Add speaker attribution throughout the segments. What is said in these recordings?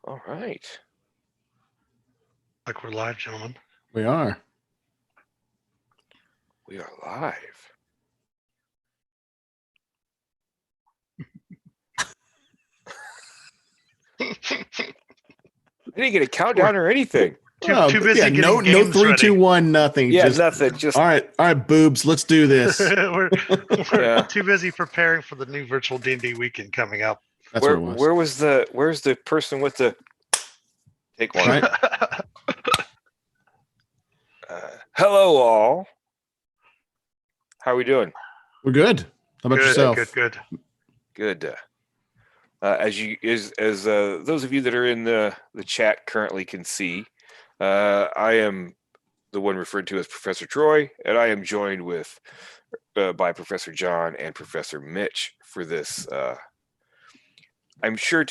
Speaker 1: All right.
Speaker 2: Like we're live, gentlemen.
Speaker 3: We are.
Speaker 1: We are live. I didn't get a countdown or anything.
Speaker 2: Too busy getting
Speaker 3: no
Speaker 2: games
Speaker 3: 3,
Speaker 2: ready.
Speaker 3: 2, 1, nothing.
Speaker 1: Yeah,
Speaker 3: just,
Speaker 1: nothing. Just
Speaker 3: all right, boobs. Let's do this.
Speaker 2: we're
Speaker 1: Yeah.
Speaker 2: too busy preparing for the new virtual D&D weekend coming up.
Speaker 3: That's what it was.
Speaker 1: Where's the person with the take one?
Speaker 3: Right.
Speaker 1: Hello, all. How are we doing?
Speaker 3: We're good. How about
Speaker 2: Good,
Speaker 3: yourself?
Speaker 2: Good.
Speaker 1: As those of you that are in the chat currently can see, I am the one referred to as Professor Troy, and I am joined with by Professor John and Professor Mitch for this. I'm sure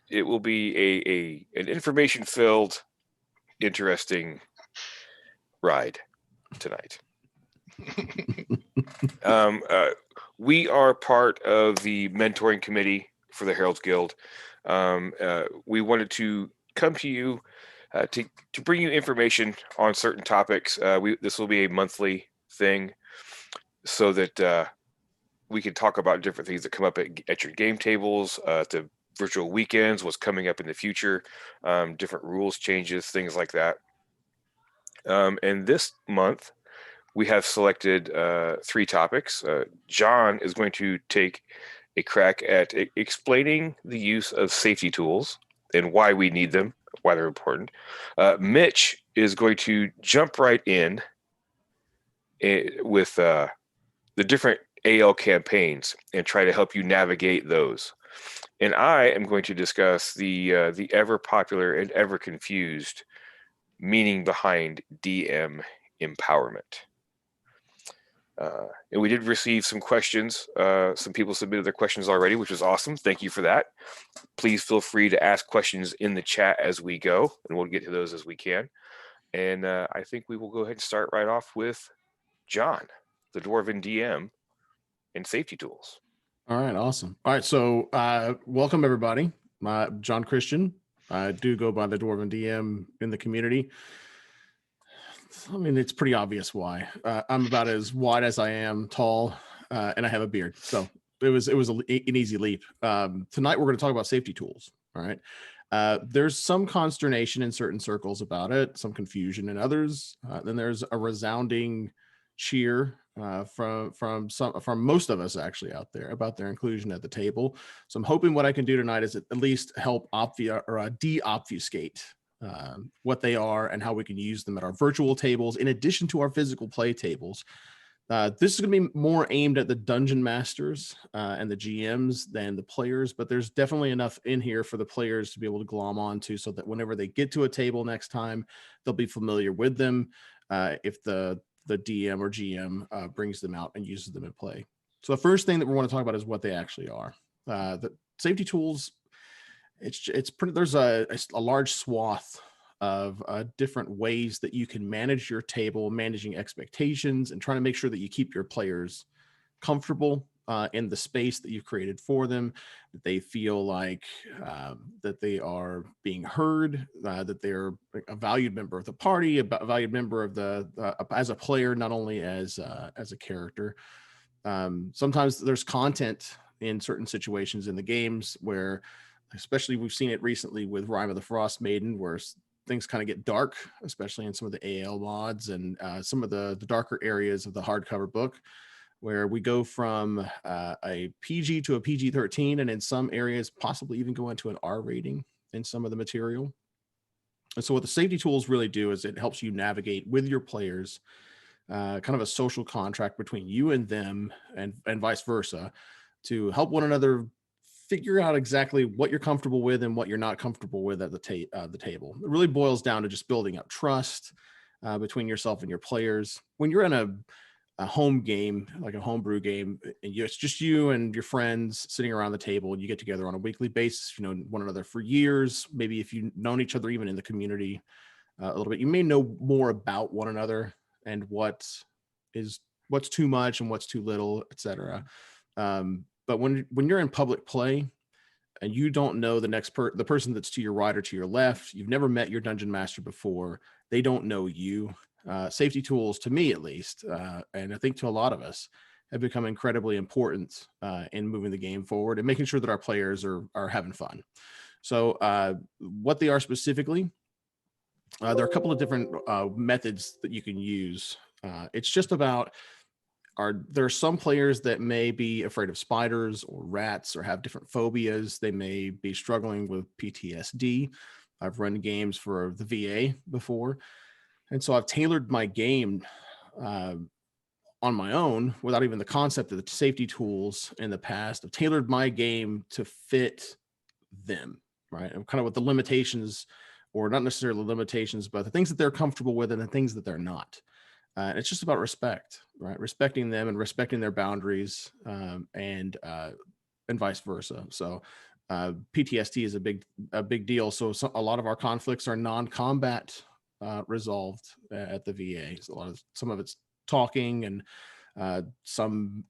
Speaker 1: it will be an information filled, interesting ride tonight. We are part of the mentoring committee for the Heralds Guild. We wanted to come to you to bring you information on certain topics. This will be a monthly thing, so that we can talk about different things that come up at your game tables, the virtual weekends, what's coming up in the future, different rules changes, things like that. And this month, we have selected 3 topics. John is going to take a crack at explaining the use of safety tools and why we need them, why they're important. Mitch is going to jump right in with the different AL campaigns and try to help you navigate those. And I am going to discuss the ever popular and ever confused meaning behind DM empowerment. And we did receive some questions. Some people submitted their questions already, which was awesome. Thank you for that. Please feel free to ask questions in the chat as we go, and we'll get to those as we can. And I think we will go ahead and start right off with John, the Dwarven DM, and safety tools.
Speaker 3: All right, awesome. All right, so welcome everybody. John Christian. I do go by the Dwarven DM in the community. I mean, it's pretty obvious why. I'm about as wide as I am tall, and I have a beard. So it was an easy leap. Tonight we're going to talk about safety tools. All right. There's some consternation in certain circles about it, some confusion in others. Then there's a resounding cheer from most of us actually out there about their inclusion at the table. So I'm hoping what I can do tonight is at least help de-obfuscate what they are and how we can use them at our virtual tables in addition to our physical play tables. This is going to be more aimed at the dungeon masters and the GMs than the players, but there's definitely enough in here for the players to be able to glom onto so that whenever they get to a table next time, they'll be familiar with them if the DM or GM brings them out and uses them in play. So the first thing that we want to talk about is what they actually are. The safety tools, it's pretty, there's a large swath of different ways that you can manage your table, managing expectations, and trying to make sure that you keep your players comfortable in the space that you've created for them, that they feel like that they are being heard, that they're a valued member of the party, a valued member of the as a player, not only as a character. Sometimes there's content in certain situations in the games where, especially we've seen it recently with Rime of the Frost Maiden, where things kind of get dark, especially in some of the AL mods and some of the darker areas of the hardcover book, where we go from a PG to a PG-13, and in some areas possibly even go into an R rating in some of the material. And so what the safety tools really do is it helps you navigate with your players, kind of a social contract between you and them and vice versa, to help one another figure out exactly what you're comfortable with and what you're not comfortable with at the table. It really boils down to just building up trust between yourself and your players. When you're in a home game, like a homebrew game, and it's just you and your friends sitting around the table, and you get together on a weekly basis, you know one another for years. Maybe if you've known each other even in the community a little bit, you may know more about one another and what's too much and what's too little, etc. But when you're in public play and you don't know the person that's to your right or to your left, you've never met your dungeon master before, they don't know you. Safety tools, to me at least, and I think to a lot of us, have become incredibly important in moving the game forward and making sure that our players are having fun. So what they are specifically, there are a couple of different methods that you can use. It's just about, there are some players that may be afraid of spiders or rats or have different phobias. They may be struggling with PTSD. I've run games for the VA before, and so I've tailored my game on my own without even the concept of the safety tools in the past. I've tailored my game to fit them, right? And kind of with the limitations, or not necessarily limitations, but the things that they're comfortable with and the things that they're not. It's just about respect, right? Respecting them and respecting their boundaries, and vice versa. So PTSD is a big deal. So a lot of our conflicts are non-combat resolved at the VA. So some of it's talking, and some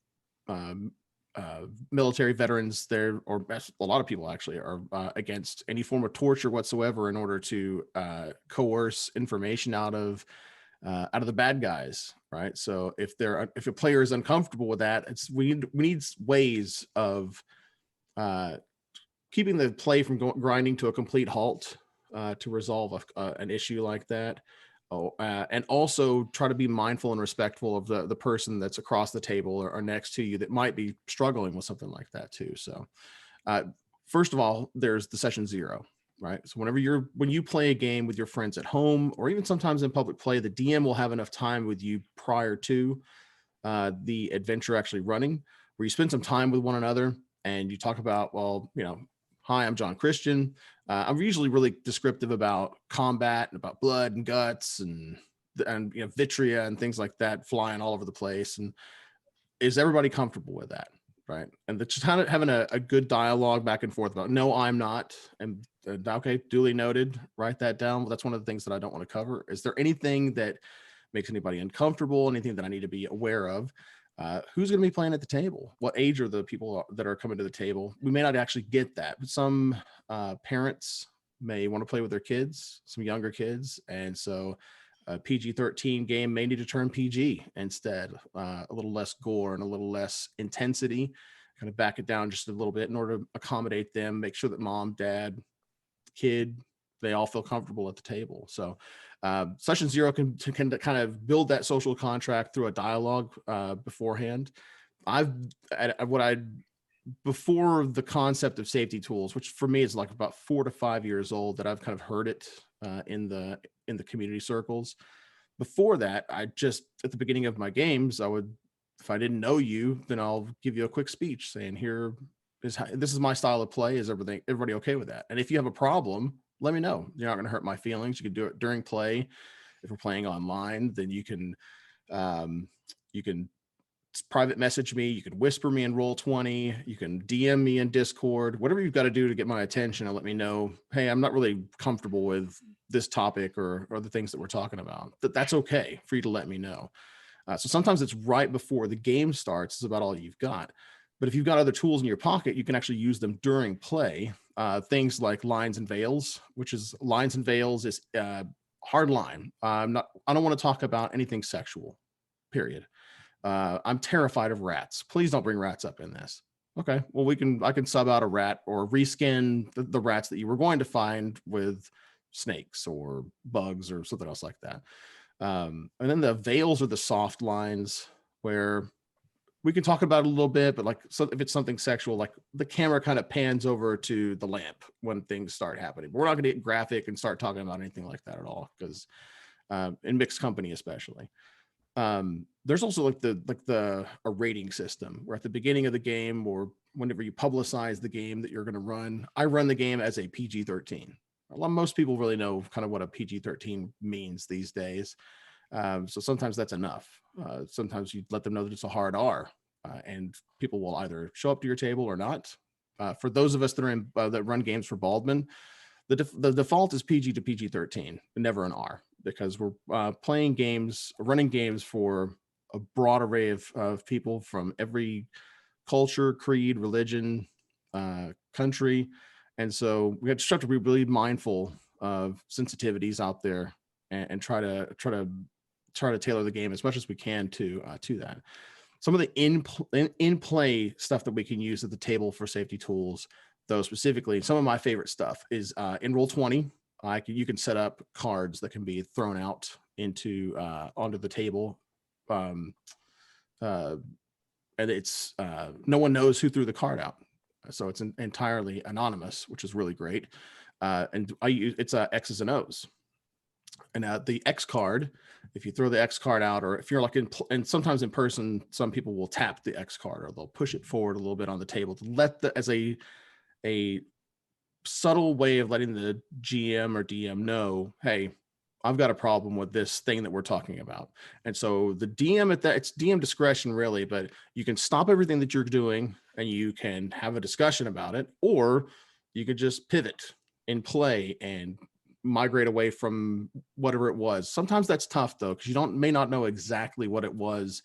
Speaker 3: military veterans there, or a lot of people actually, are against any form of torture whatsoever in order to coerce information out of the bad guys, right? So if a player is uncomfortable with that, we need ways of keeping the play from grinding to a complete halt to resolve an issue like that. And also try to be mindful and respectful of the person that's across the table or next to you that might be struggling with something like that too. So first of all, there's the session zero, right? So when you play a game with your friends at home, or even sometimes in public play, the DM will have enough time with you prior to the adventure actually running, where you spend some time with one another and you talk about, well, hi, I'm John Christian. I'm usually really descriptive about combat and about blood and guts and vitria and things like that flying all over the place. And is everybody comfortable with that? Right. And just kind of having a good dialogue back and forth about, no, I'm not. And okay, duly noted, write that down. Well, that's one of the things that I don't want to cover. Is there anything that makes anybody uncomfortable? Anything that I need to be aware of? Who's going to be playing at the table? What age are the people that are coming to the table? We may not actually get that, but some parents may want to play with their kids, some younger kids. And so a PG-13 game may need to turn PG instead, a little less gore and a little less intensity, kind of back it down just a little bit in order to accommodate them, make sure that mom, dad, kid, they all feel comfortable at the table. So session zero can kind of build that social contract through a dialogue beforehand. Before the concept of safety tools, which for me is like about 4 to 5 years old, that I've kind of heard it in the community circles. Before that, at the beginning of my games, I would, if I didn't know you, then I'll give you a quick speech saying, this is my style of play. Is everybody okay with that? And if you have a problem, let me know. You're not going to hurt my feelings. You can do it during play. If we're playing online, then you can private message me. You can whisper me in Roll20. You can DM me in Discord. Whatever you've got to do to get my attention and let me know, hey, I'm not really comfortable with this topic or the things that we're talking about. That's okay for you to let me know. So sometimes it's right before the game starts. It's about all you've got. But if you've got other tools in your pocket, you can actually use them during play. Things like lines and veils, is hard line. I don't want to talk about anything sexual, period. I'm terrified of rats. Please don't bring rats up in this. Okay, well, I can sub out a rat or reskin the rats that you were going to find with snakes or bugs or something else like that. And then the veils are the soft lines where we can talk about it a little bit, but if it's something sexual, like the camera kind of pans over to the lamp when things start happening. But we're not going to get graphic and start talking about anything like that at all, because in mixed company especially. There's also a rating system where at the beginning of the game, or whenever you publicize the game that you're going to run, I run the game as a PG-13. Most people really know kind of what a PG-13 means these days. So sometimes that's enough. Sometimes you let them know that it's a hard R, and people will either show up to your table or not. For those of us that are that run games for Baldwin, the default is PG to PG-13, never an R, because we're running games for a broad array of people from every culture, creed, religion, country. And so we just have to be really mindful of sensitivities out there, and try to tailor the game as much as we can to that. Some of the in play stuff that we can use at the table for safety tools, though, specifically, some of my favorite stuff is in Roll20. You can set up cards that can be thrown out into onto the table, and it's no one knows who threw the card out, so it's entirely anonymous, which is really great. And it's X's and O's. And the X card, if you throw the X card out, or if you're like and sometimes in person, some people will tap the X card, or they'll push it forward a little bit on the table to let as a subtle way of letting the GM or DM know, hey, I've got a problem with this thing that we're talking about. And so the DM it's DM discretion really, but you can stop everything that you're doing and you can have a discussion about it, or you could just pivot and play and migrate away from whatever it was. Sometimes that's tough though, because you may not know exactly what it was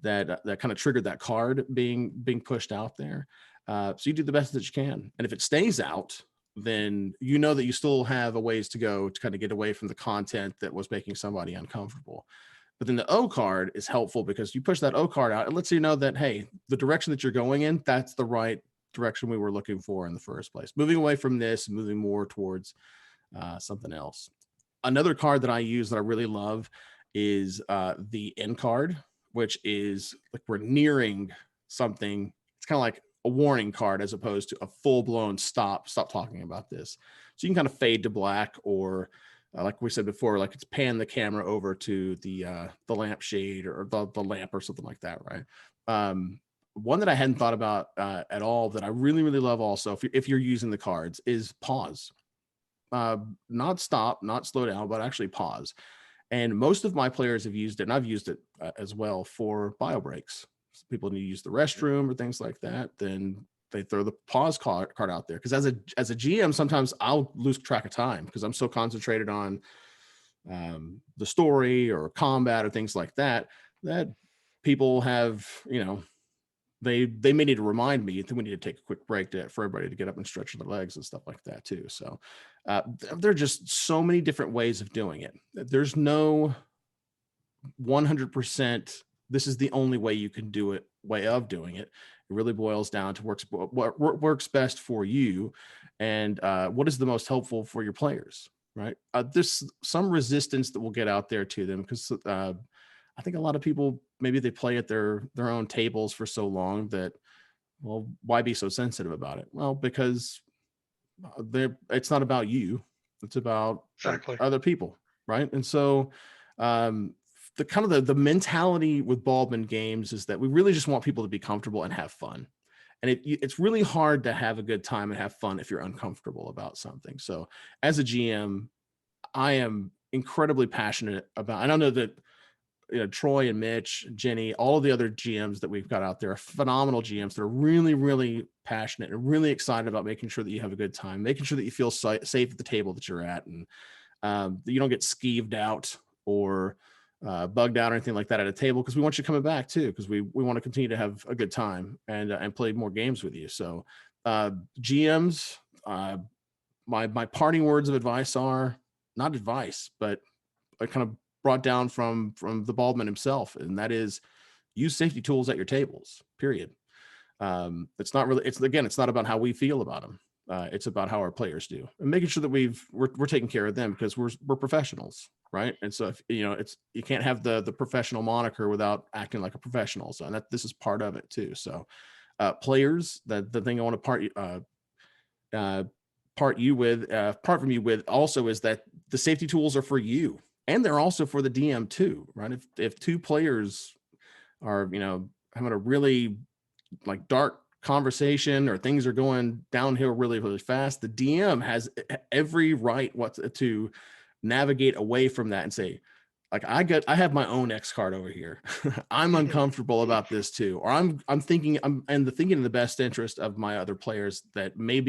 Speaker 3: that kind of triggered that card being pushed out there. So you do the best that you can. And if it stays out, then you know that you still have a ways to go to kind of get away from the content that was making somebody uncomfortable. But then the O card is helpful because you push that O card out, it lets you know that, hey, the direction that you're going in, that's the right direction we were looking for in the first place. Moving away from this, moving more towards something else. Another card that I use that I really love is the N card, which is like we're nearing something. It's kind of like a warning card as opposed to a full-blown stop talking about this. So you can kind of fade to black, or like we said before, like it's pan the camera over to the lampshade or the lamp or something like that, right? One that I hadn't thought about at all that I really, really love also, if you're using the cards, is pause. Not stop, not slow down, but actually pause. And most of my players have used it, and I've used it as well for bio breaks. People need to use the restroom or things like that, then they throw the pause card out there. Because as a GM, sometimes I'll lose track of time because I'm so concentrated on the story or combat or things like that people have, they may need to remind me that we need to take a quick break for everybody to get up and stretch their legs and stuff like that too. So there are just so many different ways of doing it. There's no 100%, this is the only way you can do it, way of doing it. It really boils down to what works best for you, and what is the most helpful for your players, right? There's some resistance that will get out there to them because I think a lot of people, maybe they play at their own tables for so long that, well, why be so sensitive about it? Well, because it's not about you, it's about
Speaker 2: Exactly.
Speaker 3: other people, right? And so the kind of the mentality with Baldwin games is that we really just want people to be comfortable and have fun. And it's really hard to have a good time and have fun if you're uncomfortable about something. So as a GM, I am incredibly passionate about, and I know that Troy and Mitch, Jenny, all of the other GMs that we've got out there are phenomenal GMs that are really, really passionate and really excited about making sure that you have a good time, making sure that you feel safe at the table that you're at, and that you don't get skeeved out or bugged out or anything like that at a table, because we want you coming back too, because we want to continue to have a good time and play more games with you. So GMs, my parting words of advice are not advice, but I kind of brought down from the Baldwin himself, and that is use safety tools at your tables, period. It's not really, it's not about how we feel about them. It's about how our players do, and making sure that we're taking care of them, because we're professionals, right? And so if you can't have the professional moniker without acting like a professional. So, and this is part of it too. So players, the thing I want to part from you with also is that the safety tools are for you, and they're also for the DM too, right? If two players are, having a really like dark conversation, or things are going downhill really, really fast, the DM has every right to navigate away from that and say, like, I have my own X card over here. I'm uncomfortable about this too, or I'm thinking in the best interest of my other players that may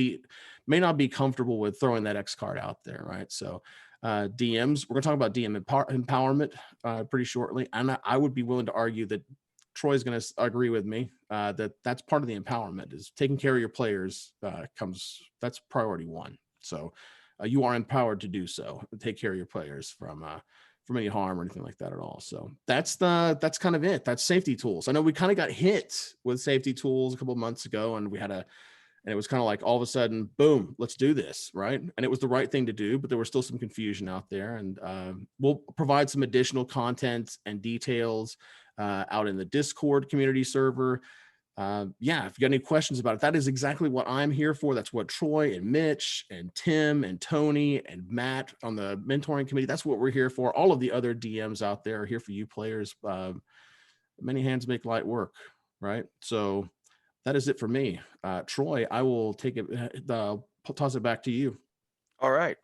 Speaker 3: not be comfortable with throwing that X card out there, right? So DMs, we're going to talk about DM empowerment pretty shortly, and I would be willing to argue that Troy's going to agree with me that's part of the empowerment is taking care of your players that's priority one. So you are empowered to do so, take care of your players from any harm or anything like that at all. So that's kind of it. That's safety tools. I know we kind of got hit with safety tools a couple of months ago, and and it was kind of like all of a sudden, boom, let's do this, right? And it was the right thing to do, but there was still some confusion out there. And we'll provide some additional content and details out in the Discord community server. If you got any questions about it, that is exactly what I'm here for. That's what Troy and Mitch and Tim and Tony and Matt on the mentoring committee, that's what we're here for. All of the other DMs out there are here for you players. Many hands make light work, right? So that is it for me. Troy, I will take it, toss it back to you.
Speaker 1: All right.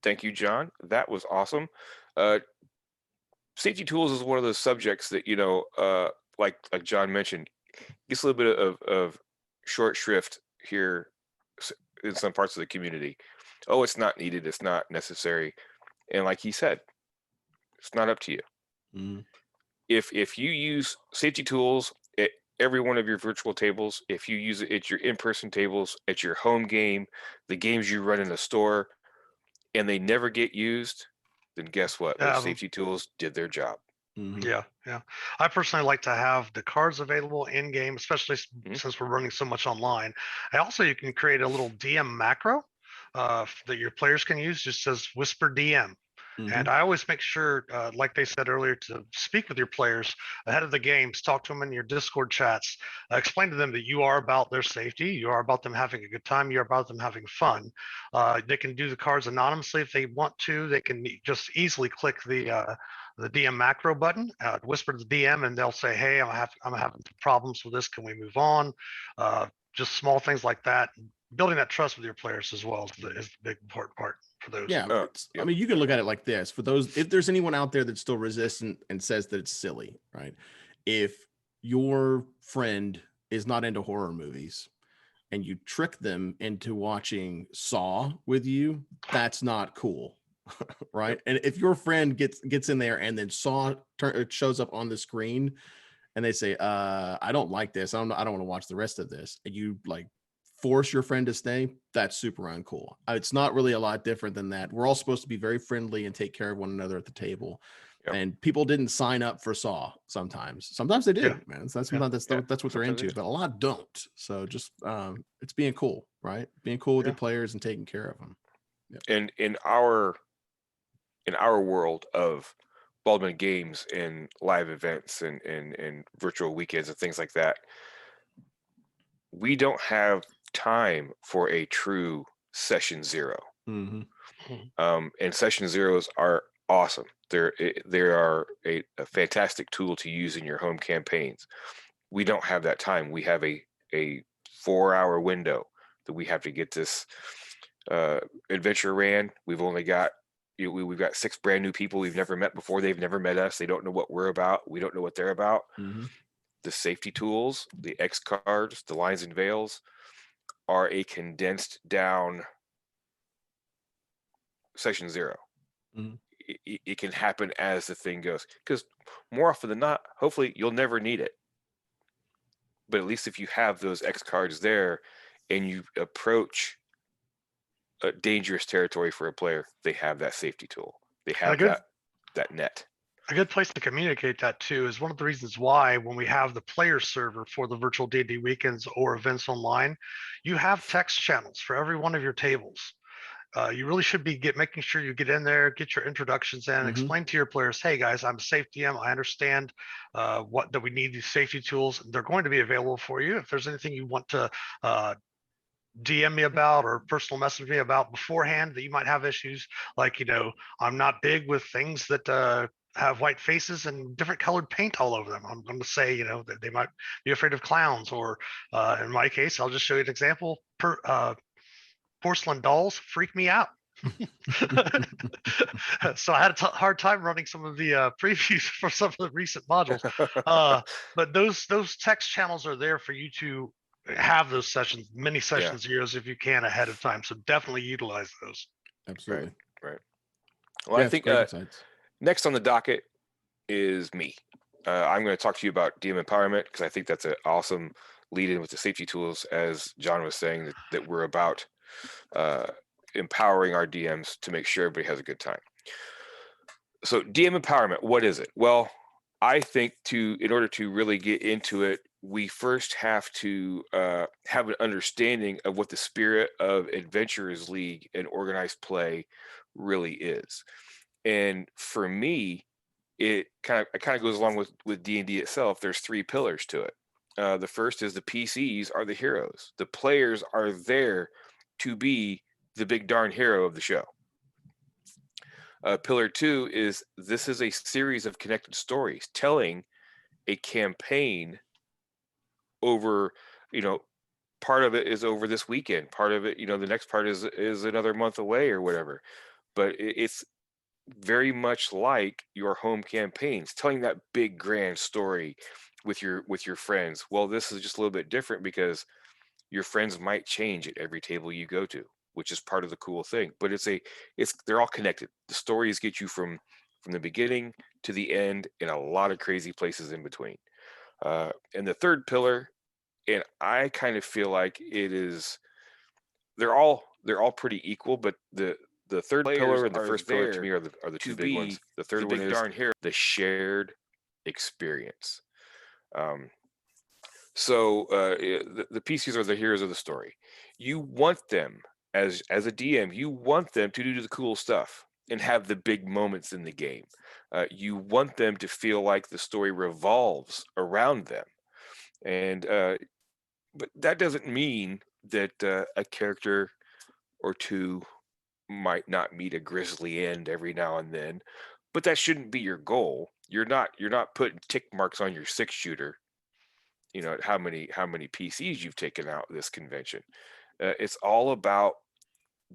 Speaker 1: Thank you, John. That was awesome. Safety tools is one of those subjects that, like John mentioned, gets a little bit of short shrift here in some parts of the community. Oh, it's not needed. It's not necessary. And like he said, it's not up to you.
Speaker 3: Mm.
Speaker 1: If you use safety tools at every one of your virtual tables, if you use it at your in-person tables, at your home game, the games you run in the store, and they never get used, then guess what? Those safety tools did their job.
Speaker 3: Mm-hmm.
Speaker 2: Yeah. I personally like to have the cards available in game, especially since we're running so much online. You can create a little DM macro that your players can use. Just says whisper DM.
Speaker 3: Mm-hmm.
Speaker 2: And I always make sure, like they said earlier, to speak with your players ahead of the games, talk to them in your Discord chats, explain to them that you are about their safety, you are about them having a good time, you're about them having fun. They can do the cards anonymously if they want to. They can just easily click the DM macro button, whisper to the DM, and they'll say, "Hey, I'm having problems with this. Can we move on?" Just small things like that. Building that trust with your players as well is the big important part for those.
Speaker 3: Yeah, I mean, you can look at it like this. For those, if there's anyone out there that's still resistant and says that it's silly, right? If your friend is not into horror movies and you trick them into watching Saw with you, that's not cool, right? And if your friend gets in there and then Saw shows up on the screen and they say, I don't like this, I don't want to watch the rest of this, and you like force your friend to stay, that's super uncool. It's not really a lot different than that. We're all supposed to be very friendly and take care of one another at the table. Yep. And people didn't sign up for Saw sometimes they do, man. So that's what they're into, but a lot don't. So just it's being cool, right? Being cool with your players and taking care of them.
Speaker 1: Yep. And in our world of Baldwin games and live events and virtual weekends and things like that, we don't have time for a true session zero.
Speaker 3: Mm-hmm.
Speaker 1: And session zeros are awesome. They are a fantastic tool to use in your home campaigns. We don't have that time. We have a 4-hour window that we have to get this adventure ran. We've only got we've got 6 brand new people we've never met before. They've never met us. They don't know what we're about. We don't know what they're about.
Speaker 3: Mm-hmm.
Speaker 1: The safety tools, the X cards, the lines and veils are a condensed down session zero.
Speaker 3: Mm-hmm.
Speaker 1: It can happen as the thing goes, because more often than not, hopefully you'll never need it. But at least if you have those X cards there and you approach a dangerous territory for a player, they have that safety tool. They have that net.
Speaker 2: A good place to communicate that too is one of the reasons why when we have the player server for the virtual D&D weekends or events online, you have text channels for every one of your tables. You really should be making sure you get in there, get your introductions in, and explain to your players, "Hey guys, I'm a safe DM. I understand that we need these safety tools. They're going to be available for you. If there's anything you want to DM me about or personal message me about beforehand that you might have issues, like, I'm not big with things that have white faces and different colored paint all over them. I'm going to say, that they might be afraid of clowns, or in my case, I'll just show you an example. Porcelain dolls freak me out. So I had a hard time running some of the previews for some of the recent modules. But those text channels are there for you to have those sessions, many session zeros if you can ahead of time. So definitely utilize those.
Speaker 3: Absolutely.
Speaker 1: Right. Well, I think next on the docket is me. I'm going to talk to you about DM empowerment because I think that's an awesome lead in with the safety tools, as John was saying, that we're about empowering our DMs to make sure everybody has a good time. So DM empowerment, what is it? Well, I think in order to really get into it, we first have to have an understanding of what the spirit of Adventurers League and organized play really is. And for me, it kind of goes along with D&D itself. There's 3 pillars to it. The first is the PCs are the heroes. The players are there to be the big darn hero of the show. Pillar 2 is this is a series of connected stories telling a campaign over, part of it is over this weekend. Part of it, the next part is another month away or whatever. But it's very much like your home campaigns, telling that big grand story with your friends. Well, this is just a little bit different because your friends might change at every table you go to, which is part of the cool thing. But they're all connected. The stories get you from the beginning to the end in a lot of crazy places in between. And the third pillar, and I kind of feel like they're all pretty equal, but the third pillar and the first pillar to me are the 2 big ones. The third one is the shared experience. So the PCs are the heroes of the story. You want them as a DM, you want them to do the cool stuff and have the big moments in the game. You want them to feel like the story revolves around them, and but that doesn't mean that a character or 2 might not meet a grisly end every now and then, but that shouldn't be your goal. You're not putting tick marks on your 6-shooter, how many PCs you've taken out this convention. It's all about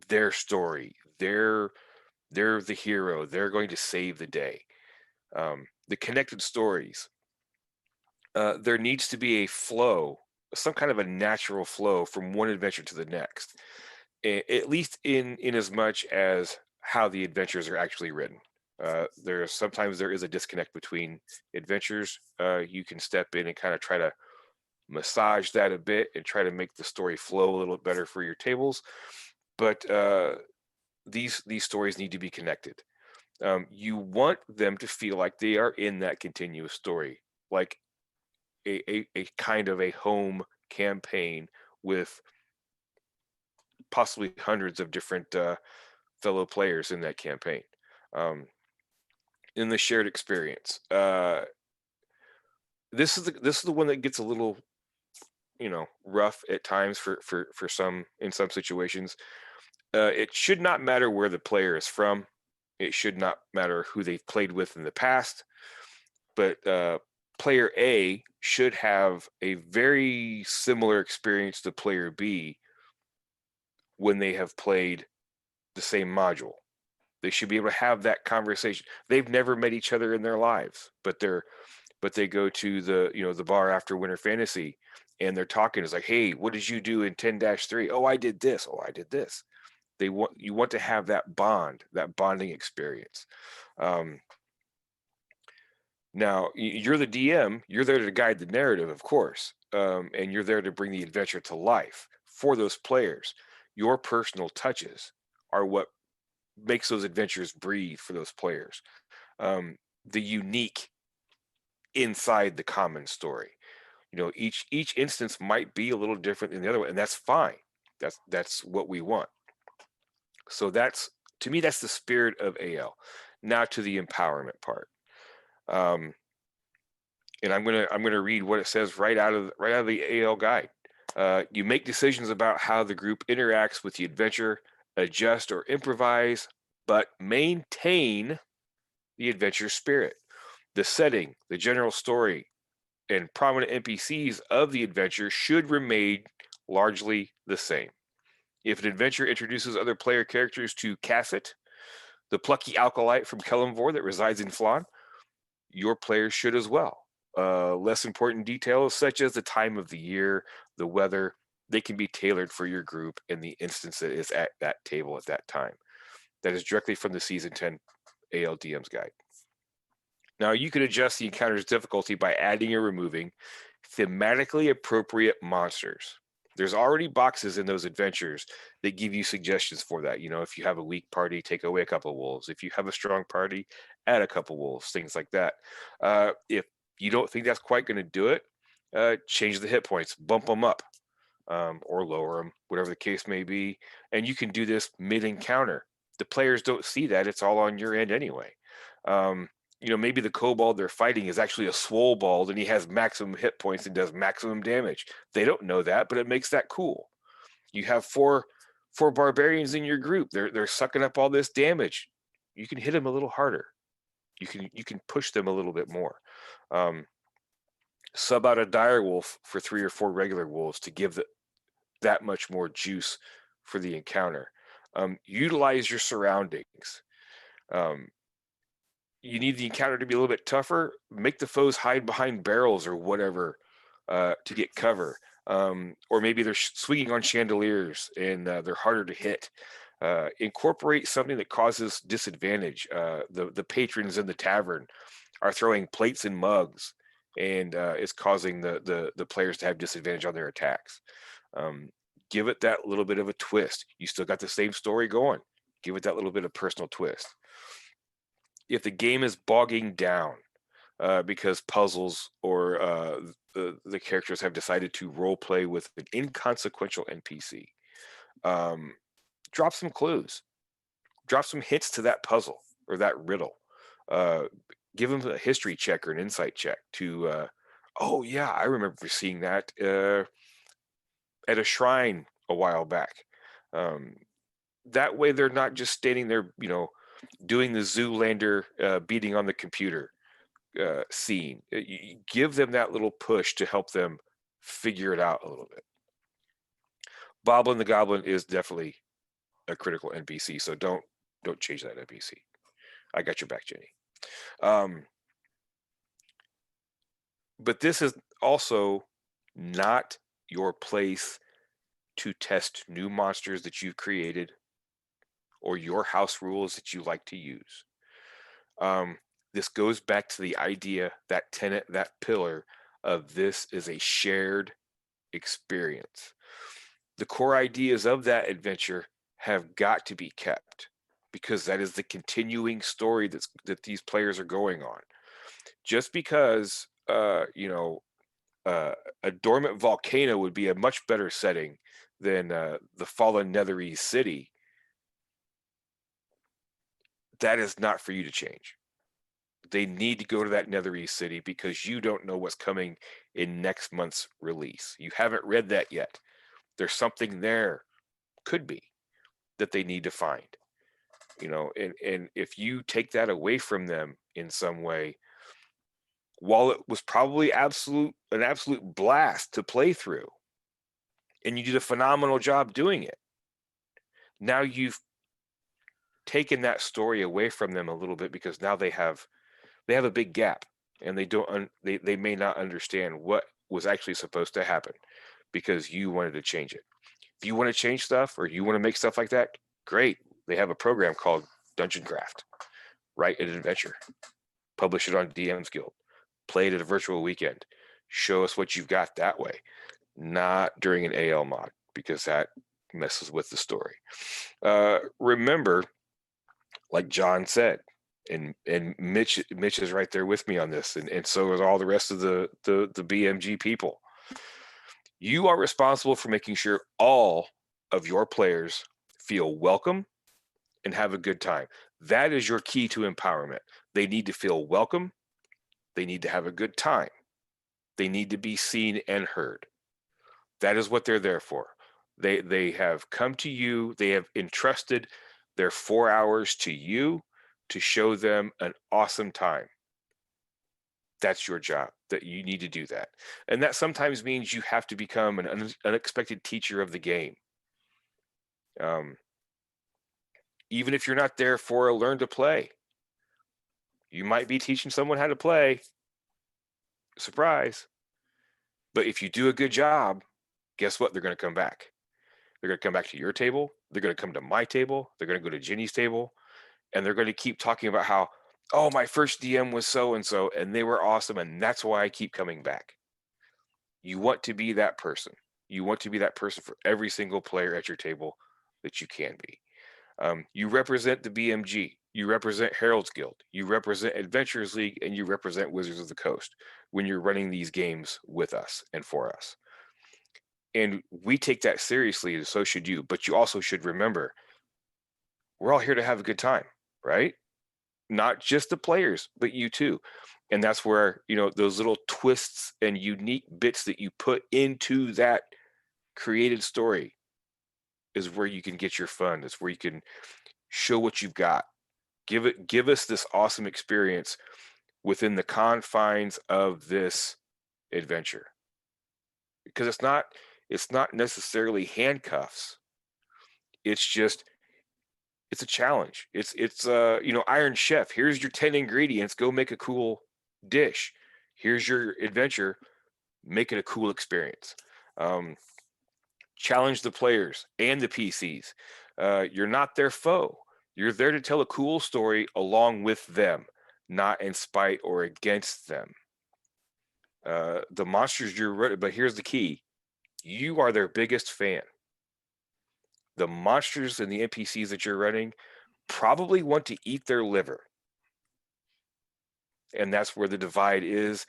Speaker 1: their story. They're the hero. They're going to save the day. The connected stories. There needs to be a flow, some kind of a natural flow from one adventure to the next, at least in as much as how the adventures are actually written. Sometimes there is a disconnect between adventures. You can step in and kind of try to massage that a bit and try to make the story flow a little better for your tables. But these stories need to be connected. You want them to feel like they are in that continuous story, like a kind of a home campaign with possibly hundreds of different fellow players in that campaign. In the shared experience, this is the one that gets a little, rough at times for some, in some situations. It should not matter where the player is from. It should not matter who they've played with in the past. But player A should have a very similar experience to player B when they have played the same module. They should be able to have that conversation. They've never met each other in their lives, but they go to the bar after Winter Fantasy and they're talking. It's like, hey, what did you do in 10-3? Oh, I did this. Oh, I did this. You want to have that bonding experience. Now, you're the DM. You're there to guide the narrative, of course, and you're there to bring the adventure to life for those players. Your personal touches are what makes those adventures breathe for those players. The unique inside the common story. Each instance might be a little different than the other one, and that's fine. That's what we want. So to me, that's the spirit of AL. Now to the empowerment part. And I'm gonna read what it says right out of the AL guide. You make decisions about how the group interacts with the adventure, adjust or improvise, but maintain the adventure spirit. The setting, the general story, and prominent NPCs of the adventure should remain largely the same. If an adventure introduces other player characters to Casset, the plucky alkalite from Kellamvor that resides in Flan, your players should as well. Less important details such as the time of the year, the weather, they can be tailored for your group and the instance that is at that table at that time. That is directly from the Season 10 ALDM's guide. Now, you can adjust the encounter's difficulty by adding or removing thematically appropriate monsters. There's already boxes in those adventures that give you suggestions for that. If you have a weak party, take away a couple wolves. If you have a strong party, add a couple wolves, things like that. If you don't think that's quite going to do it, change the hit points, bump them up, or lower them, whatever the case may be. And you can do this mid-encounter. The players don't see that. It's all on your end anyway. Maybe the kobold they're fighting is actually a swole bald and he has maximum hit points and does maximum damage. They don't know that, but it makes that cool. You have four barbarians in your group. They're sucking up all this damage. You can hit them a little harder. You can push them a little bit more. Sub out a dire wolf for 3 or 4 regular wolves to give that much more juice for the encounter. Utilize your surroundings. You need the encounter to be a little bit tougher. Make the foes hide behind barrels or whatever to get cover. Or maybe they're swinging on chandeliers and they're harder to hit. Incorporate something that causes disadvantage. The patrons in the tavern are throwing plates and mugs, and it's causing the players to have disadvantage on their attacks. Give it that little bit of a twist. You still got the same story going. Give it that little bit of personal twist. If the game is bogging down because puzzles or the characters have decided to role play with an inconsequential NPC, drop some clues, drop some hints to that puzzle or that riddle. Give them a history check or an insight check to, oh yeah, I remember seeing that at a shrine a while back. That way they're not just standing there, doing the Zoolander beating on the computer scene. You give them that little push to help them figure it out a little bit. Boblin the Goblin is definitely a critical NPC, so don't change that NPC. I got your back, Jenny. But this is also not your place to test new monsters that you've created or your house rules that you like to use. This goes back to the idea, that tenet, that pillar of this is a shared experience. The core ideas of that adventure have got to be kept because that is the continuing story that these players are going on. Just because a dormant volcano would be a much better setting than the fallen Netherese city, that is not for you to change. They need to go to that Netherese city because you don't know what's coming in next month's release. You haven't read that yet. There's something there, could be, that they need to find. And if you take that away from them in some way, while it was probably an absolute blast to play through, and you did a phenomenal job doing it, now you've taken that story away from them a little bit because now they have a big gap, and they may not understand what was actually supposed to happen because you wanted to change it. If you want to change stuff or you want to make stuff like that, great. They have a program called Dungeon Craft. Write an adventure, publish it on DM's Guild, play it at a virtual weekend, show us what you've got that way, not during an AL mod because that messes with the story. Remember, like John said, and Mitch is right there with me on this, and so is all the rest of the BMG people. You are responsible for making sure all of your players feel welcome and have a good time. That is your key to empowerment. They need to feel welcome. They need to have a good time. They need to be seen and heard. That is what they're there for. They have come to you. They have entrusted their 4 hours to you to show them an awesome time. That's your job, that you need to do that. And that sometimes means you have to become an unexpected teacher of the game. Even if you're not there for a learn to play, you might be teaching someone how to play. Surprise. But if you do a good job, guess what? They're going to come back. They're going to come back to your table. They're going to come to my table. They're going to go to Jenny's table. And they're going to keep talking about how oh, my first DM was so and so, and they were awesome, and that's why I keep coming back. You want to be that person. You want to be that person for every single player at your table that you can be. You represent the BMG. You represent Heralds Guild. You represent Adventurers League, and you represent Wizards of the Coast when you're running these games with us and for us. And we take that seriously, and so should you. But you also should remember, we're all here to have a good time, right? Not just the players, but you too. And that's where, those little twists and unique bits that you put into that created story is where you can get your fun. It's where you can show what you've got. Give us this awesome experience within the confines of this adventure. Because it's not necessarily handcuffs. It's a challenge. It's Iron Chef. Here's your 10 ingredients. Go make a cool dish. Here's your adventure. Make it a cool experience. Challenge the players and the PCs. You're not their foe. You're there to tell a cool story along with them, not in spite or against them. The monsters you're running, but here's the key: you are their biggest fan. The monsters and the NPCs that you're running probably want to eat their liver. And that's where the divide is.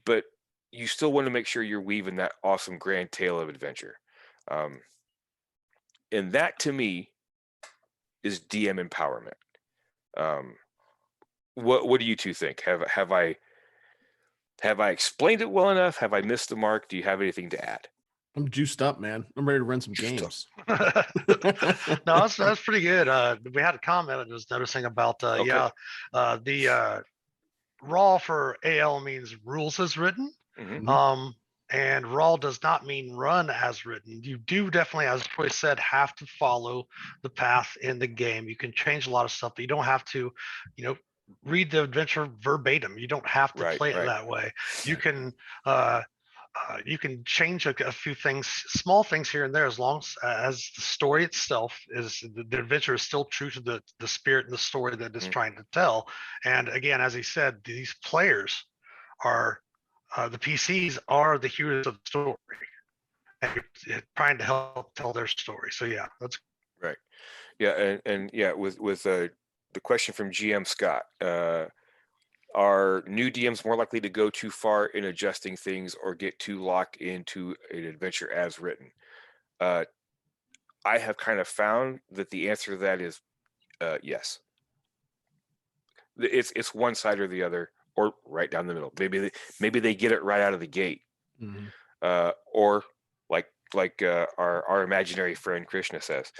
Speaker 1: But you still want to make sure you're weaving that awesome grand tale of adventure. And that, to me, is DM empowerment. What do you two think? Have I explained it well enough? Have I missed the mark? Do you have anything to add?
Speaker 3: I'm juiced up, man. I'm ready to run some games.
Speaker 2: No, that's pretty good. We had a comment I was noticing about
Speaker 1: Okay.
Speaker 2: the raw for AL means rules as written.
Speaker 1: Mhm.
Speaker 2: And raw does not mean run as written. You do definitely, as Troy said, have to follow the path in the game. You can change a lot of stuff, but you don't have to, read the adventure verbatim. You don't have to play it that way. You can change a few things, small things here and there, as long as the story itself is the adventure is still true to the spirit and the story that it's trying to tell. And again, as he said, these players are the PCs are the heroes of the story, and you're trying to help tell their story. So yeah, that's
Speaker 1: right. Yeah, and yeah, with the question from GM Scott, are new DMs more likely to go too far in adjusting things or get too locked into an adventure as written? I have kind of found that the answer to that is yes. It's one side or the other, or right down the middle. Maybe they get it right out of the gate, or like our imaginary friend Krishna says,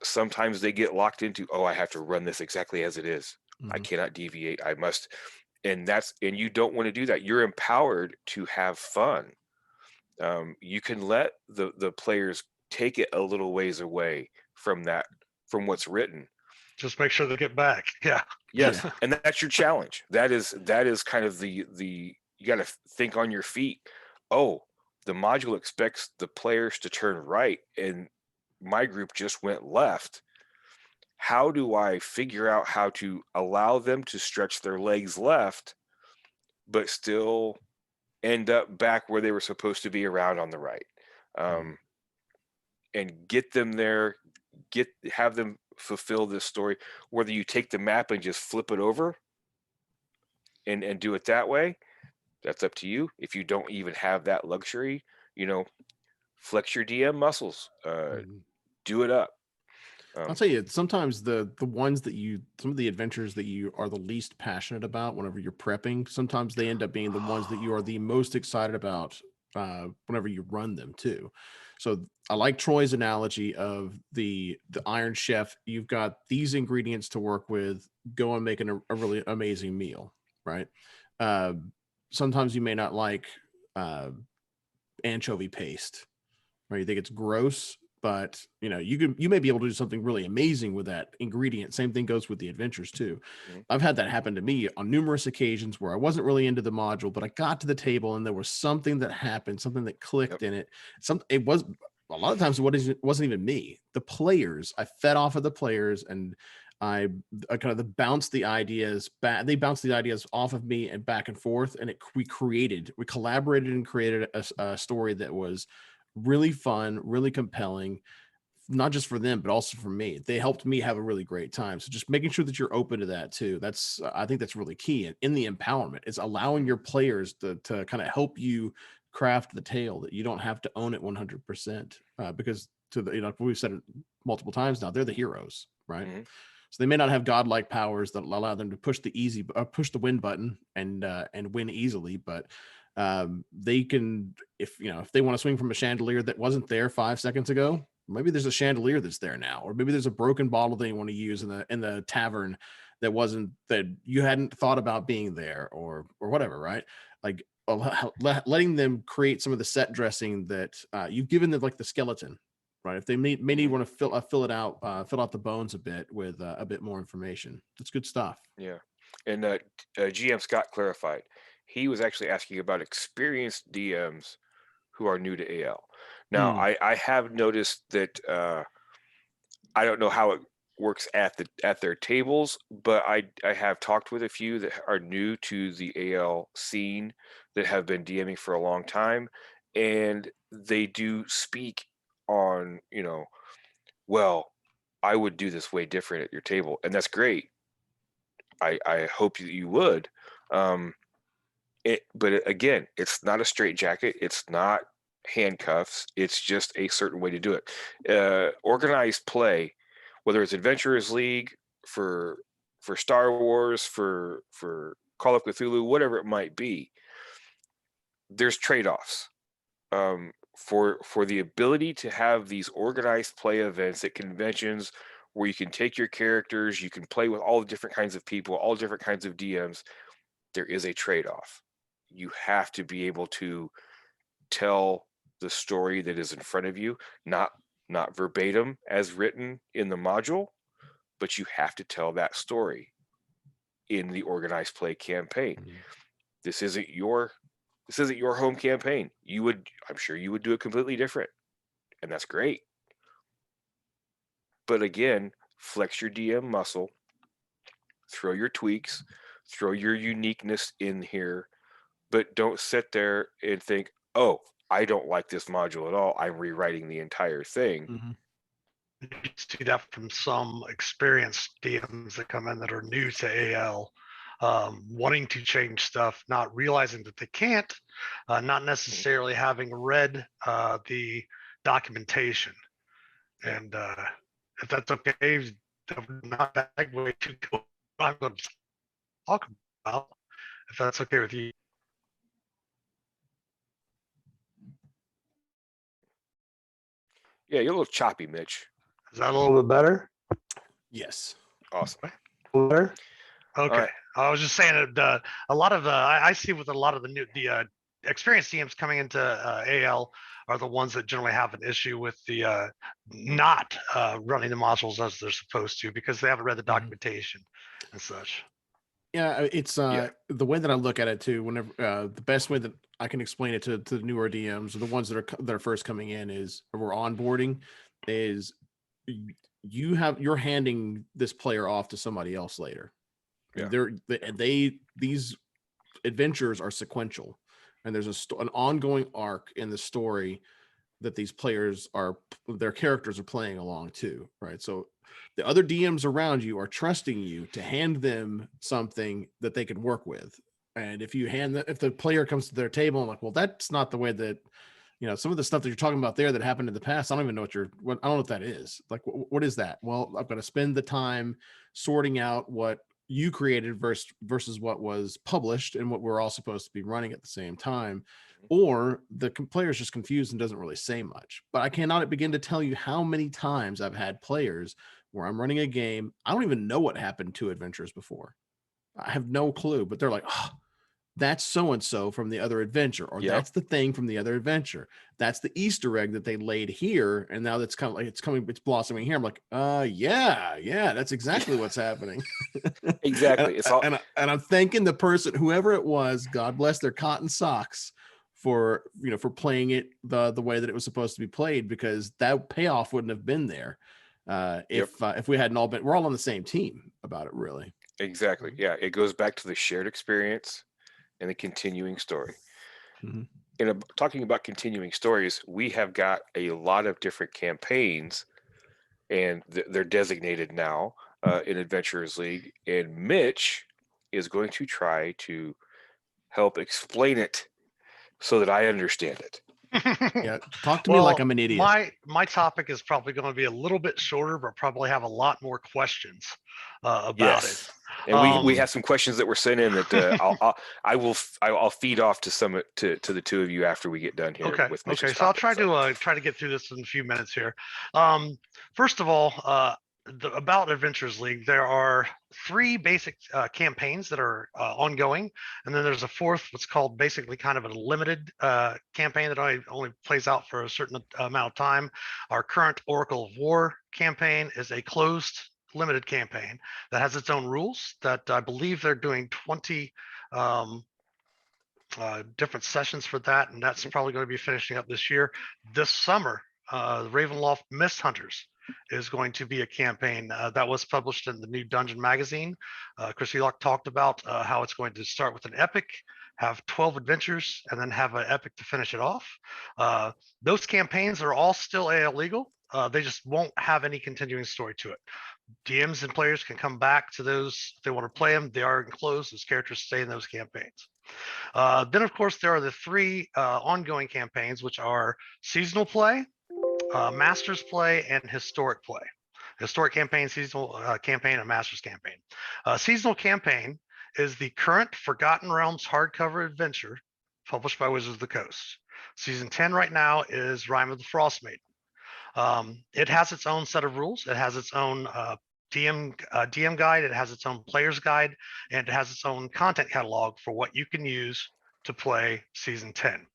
Speaker 1: sometimes they get locked into, oh, I have to run this exactly as it is. I cannot deviate. I must, and you don't want to do that. You're empowered to have fun. You can let the players take it a little ways away from what's written.
Speaker 2: Just make sure they get back. Yeah.
Speaker 1: Yes, and that's your challenge. That is kind of the you got to think on your feet. Oh, the module expects the players to turn right, and my group just went left. How do I figure out how to allow them to stretch their legs left, but still end up back where they were supposed to be around on the right? And get them there, have them fulfill this story. Whether you take the map and just flip it over and do it that way, that's up to you. If you don't even have that luxury, flex your DM muscles, do it up.
Speaker 3: I'll tell you, sometimes the ones some of the adventures that you are the least passionate about whenever you're prepping, sometimes they end up being the ones that you are the most excited about whenever you run them too. So I like Troy's analogy of the Iron Chef. You've got these ingredients to work with. Go and make a really amazing meal, right? Sometimes you may not like anchovy paste, right? You think it's gross, but you may be able to do something really amazing with that ingredient. Same thing goes with the adventures too. I've had that happen to me on numerous occasions where I wasn't really into the module, but I got to the table and there was something that happened, something that clicked in it. It was a lot of times it wasn't even me. The players, I fed off of the players, and I kind of bounced the ideas back. They bounced the ideas off of me and back and forth, and we collaborated and created a story that was really fun, really compelling, not just for them, but also for me. They helped me have a really great time. So just making sure that you're open to that too. I think that's really key in the empowerment. It's allowing your players to kind of help you craft the tale, that you don't have to own it 100%, because we've said it multiple times now, they're the heroes, right?
Speaker 1: Mm-hmm.
Speaker 3: So they may not have godlike powers that allow them to push the win button and win easily, but they can, if they want to swing from a chandelier that wasn't there 5 seconds ago, maybe there's a chandelier that's there now, or maybe there's a broken bottle they want to use in the tavern that you hadn't thought about being there, or whatever, right? Like letting them create some of the set dressing that you've given them, like the skeleton. Right. If they may need want to fill out the bones a bit with a bit more information. That's good stuff.
Speaker 1: Yeah. And GM Scott clarified. He was actually asking about experienced DMs who are new to AL. Now, I have noticed that I don't know how it works at their tables, but I have talked with a few that are new to the AL scene that have been DMing for a long time, and they do speak on, well, I would do this way different at your table, and that's great. I hope you would. But again, it's not a straitjacket. It's not handcuffs. It's just a certain way to do it. Organized play, whether it's Adventurers League, for Star Wars, for Call of Cthulhu, whatever it might be, there's trade-offs. For the ability to have these organized play events at conventions where you can take your characters, you can play with all the different kinds of people, all different kinds of DMs, there is a trade-off. You have to be able to tell the story that is in front of you, not verbatim as written in the module, but you have to tell that story in the organized play campaign. Mm-hmm. This isn't your home campaign. I'm sure you would do it completely different, and that's great. But again, flex your DM muscle, throw your tweaks, throw your uniqueness in here, but don't sit there and think, oh, I don't like this module at all, I'm rewriting the entire thing.
Speaker 2: Mm-hmm. You see that from some experienced DMs that come in that are new to AL, wanting to change stuff, not realizing that they can't, not necessarily having read the documentation. And if that's okay, not that way to go, I'm going to talk about, if that's okay with you.
Speaker 1: Yeah, you're a little choppy, Mitch.
Speaker 2: Is that a little bit better?
Speaker 3: Yes.
Speaker 1: Awesome.
Speaker 2: Better? Okay. Right. I was just saying that a lot of I see with a lot of the experienced teams coming into AL are the ones that generally have an issue with the not running the modules as they're supposed to, because they haven't read the documentation and such.
Speaker 3: Yeah, it's the way that I look at it too. Whenever the best way that I can explain it to the newer DMs, or the ones that are first coming in, is, or we're onboarding, is you're handing this player off to somebody else later. Yeah. These adventures are sequential, and there's an ongoing arc in the story that these players their characters are playing along to, right? So the other DMs around you are trusting you to hand them something that they can work with. And if the player comes to their table and like, well, that's not the way that, some of the stuff that you're talking about there that happened in the past, I don't even know I don't know what that is. Like, what is that? Well, I'm going to spend the time sorting out what you created versus what was published and what we're all supposed to be running at the same time. Or the player is just confused and doesn't really say much. But I cannot begin to tell you how many times I've had players where I'm running a game, I don't even know what happened to adventures before. I have no clue, but they're like, oh, that's so-and-so from the other adventure, or that's the thing from the other adventure. That's the Easter egg that they laid here, and now that's kind of like it's blossoming here. I'm like, yeah, that's exactly what's happening.
Speaker 1: Exactly.
Speaker 3: and I'm thanking the person, whoever it was, God bless their cotton socks, for playing it the way that it was supposed to be played, because that payoff wouldn't have been there If we hadn't all been, we're all on the same team about it, really.
Speaker 1: Exactly. Yeah, it goes back to the shared experience and the continuing story.
Speaker 3: Mm-hmm.
Speaker 1: Talking about continuing stories, we have got a lot of different campaigns, and they're designated now in Adventurers League. And Mitch is going to try to help explain it so that I understand it.
Speaker 3: Yeah, talk to me like
Speaker 2: Well,
Speaker 3: I'm an idiot.
Speaker 2: my topic is probably going to be a little bit shorter, but probably have a lot more questions about it.
Speaker 1: Yes, and we have some questions that were sent in that I'll feed off to to the two of you after we get done here
Speaker 2: Okay.
Speaker 1: with
Speaker 2: Okay.
Speaker 1: Mitch's
Speaker 2: So I'll
Speaker 1: topic.
Speaker 2: try to get through this in a few minutes here. First of all, about Adventures League, there are three basic campaigns that are ongoing, and then there's a fourth, what's called basically kind of a limited campaign that only plays out for a certain amount of time. Our current Oracle of War campaign is a closed limited campaign that has its own rules that I believe they're doing 20 different sessions for that, and that's probably going to be finishing up this year. This summer, the Ravenloft Mist Hunters is going to be a campaign that was published in the new Dungeon magazine. Chris Elock talked about how it's going to start with an epic, have 12 adventures, and then have an epic to finish it off. Those campaigns are all still AL legal. They just won't have any continuing story to it. DMs and players can come back to those if they want to play them. They are enclosed. Those characters stay in those campaigns. Then, of course, there are the three ongoing campaigns, which are seasonal play, masters play, and historic play. Historic campaign, seasonal campaign, and masters campaign. Seasonal campaign is the current Forgotten Realms hardcover adventure published by Wizards of the Coast. Season 10 right now is Rime of the Frost Maiden. It has its own set of rules. It has its own DM guide. It has its own player's guide, and it has its own content catalog for what you can use to play season 10.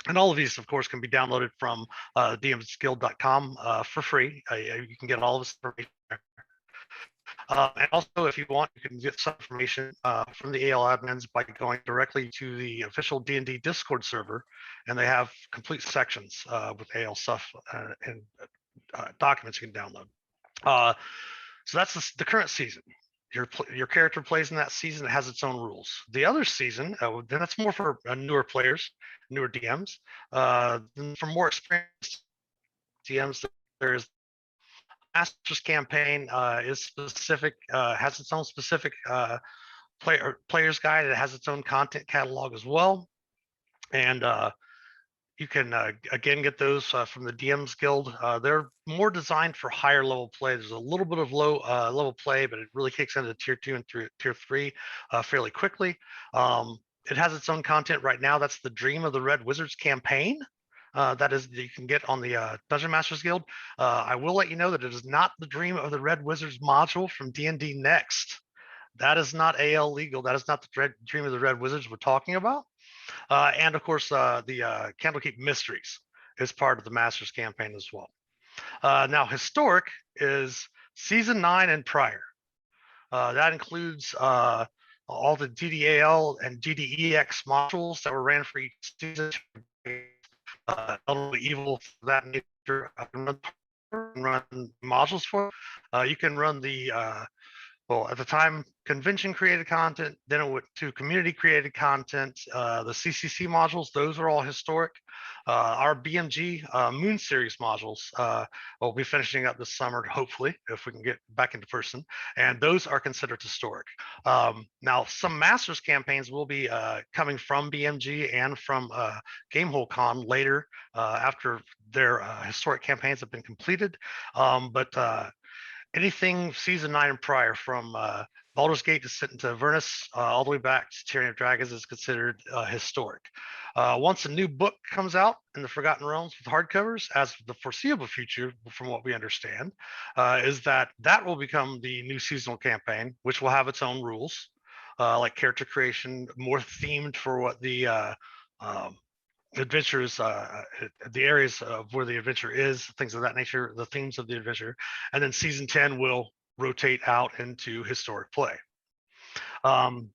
Speaker 2: And all of these, of course, can be downloaded from dmsguild.com for free. You can get all of this information there. And also, if you want, you can get some information from the AL admins by going directly to the official D&D Discord server, and they have complete sections with AL stuff and documents you can download. So that's the current season. Your character plays in that season. It has its own rules. The other season, then that's more for newer players, newer DMs. For more experienced DMs, there's Masters campaign is specific, has its own specific player's guide. It has its own content catalog as well, and you can again get those from the DMs Guild. They're more designed for higher level play. There's a little bit of low level play, but it really kicks into tier 2 and tier 3 fairly quickly. It has its own content right now. That's the Dream of the Red Wizards campaign. That is, you can get on the Dungeon Masters Guild. I will let you know that it is not the Dream of the Red Wizards module from D&D Next. That is not AL legal. That is not the Dream of the Red Wizards we're talking about. And of course, the Candlekeep Mysteries is part of the Masters campaign as well. Now, historic is season 9 and prior. That includes all the DDAL and DDEX modules that were ran for each season. Elderly Evil, for that nature, run modules for. You can run the well, at the time, convention created content, then it went to community created content. The CCC modules, those are all historic. Our BMG Moon Series modules will be finishing up this summer, hopefully, if we can get back into person. And those are considered historic. Now, some Masters campaigns will be coming from BMG and from Gamehole Con later after their historic campaigns have been completed. But anything season 9 and prior, from Baldur's Gate to Avernus, all the way back to Tyranny of Dragons, is considered historic. Once a new book comes out in the Forgotten Realms with hardcovers, as the foreseeable future, from what we understand, is that will become the new seasonal campaign, which will have its own rules, like character creation, more themed for what the adventures, the areas of where the adventure is, things of that nature, the themes of the adventure. And then season 10 will rotate out into historic play. And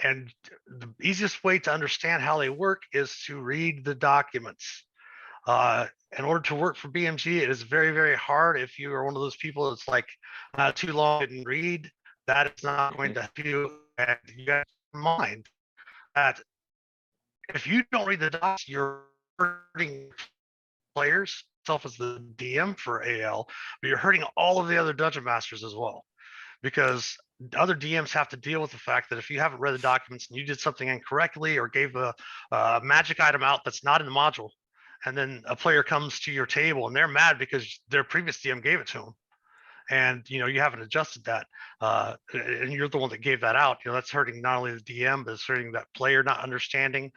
Speaker 2: the easiest way to understand how they work is to read the documents. In order to work for BMG, it is very, very hard. If you are one of those people that's like too long didn't read, that is not going to help you. And you got to keep in mind that if you don't read the docs, you're hurting players, yourself as the DM for AL, but you're hurting all of the other dungeon masters as well, because other DMs have to deal with the fact that if you haven't read the documents and you did something incorrectly or gave a magic item out that's not in the module, and then a player comes to your table and they're mad because their previous DM gave it to them, and you haven't adjusted that, and you're the one that gave that out. That's hurting not only the DM, but it's hurting that player not understanding.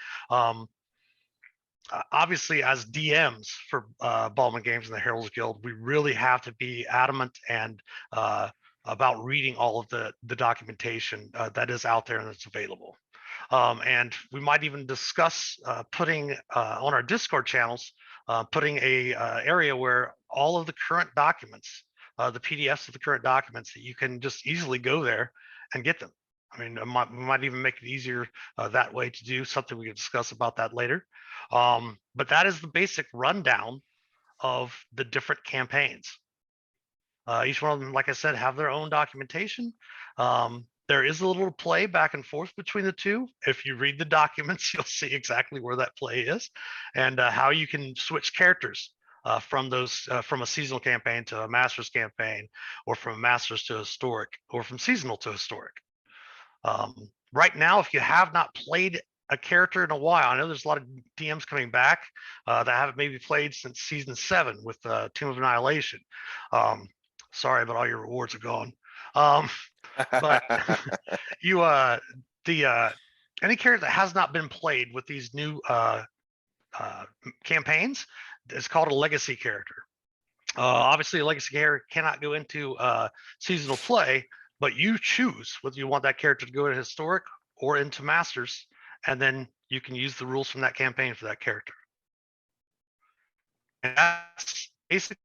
Speaker 2: Obviously, as DMs for Ballman Games and the Heralds Guild, we really have to be adamant and about reading all of the documentation that is out there and that's available. And we might even discuss putting on our Discord channels, putting a area where all of the current documents, the PDFs of the current documents, that you can just easily go there and get them. I mean, we might even make it easier that way to do something. We can discuss about that later. But that is the basic rundown of the different campaigns. Each one of them, like I said, have their own documentation. There is a little play back and forth between the two. If you read the documents, you'll see exactly where that play is, and how you can switch characters from a seasonal campaign to a master's campaign, or from a master's to historic, or from seasonal to historic. Right now, if you have not played a character in a while, I know there's a lot of DMs coming back that haven't maybe played since season 7 with Tomb of Annihilation. Sorry, but all your rewards are gone. But you any character that has not been played with these new campaigns is called a legacy character. Obviously, a legacy character cannot go into seasonal play, but you choose whether you want that character to go into historic or into masters, and then you can use the rules from that campaign for that character. And that's basically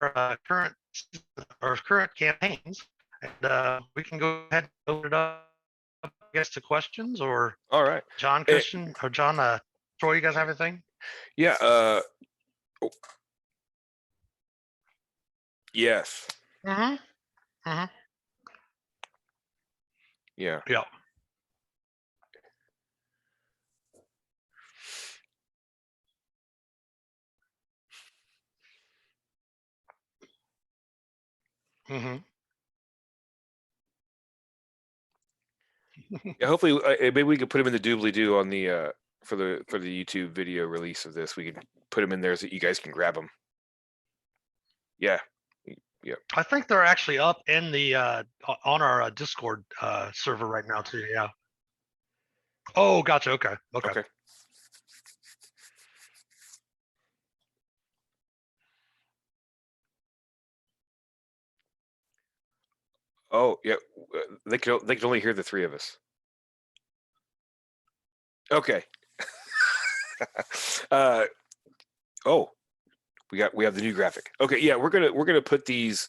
Speaker 2: current campaigns. And we can go ahead and open it up, I guess, to questions. Or
Speaker 1: All right.
Speaker 2: John, Christian, or John, Troy, you guys have anything?
Speaker 1: Yeah. Yes.
Speaker 2: Mm-hmm. Mm-hmm.
Speaker 1: Yeah.
Speaker 2: Yeah. Mm-hmm.
Speaker 1: Yeah. Hopefully, maybe we could put him in the doobly doo on the for the YouTube video release of this. We can put him in there so that you guys can grab him. Yeah. Yeah.
Speaker 2: I think they're actually up in the on our Discord server right now too. Yeah. Oh, gotcha. Okay.
Speaker 1: Okay. Oh, yeah. They can only hear the three of us. Okay. Oh, we have the new graphic. Okay, yeah, we're gonna put these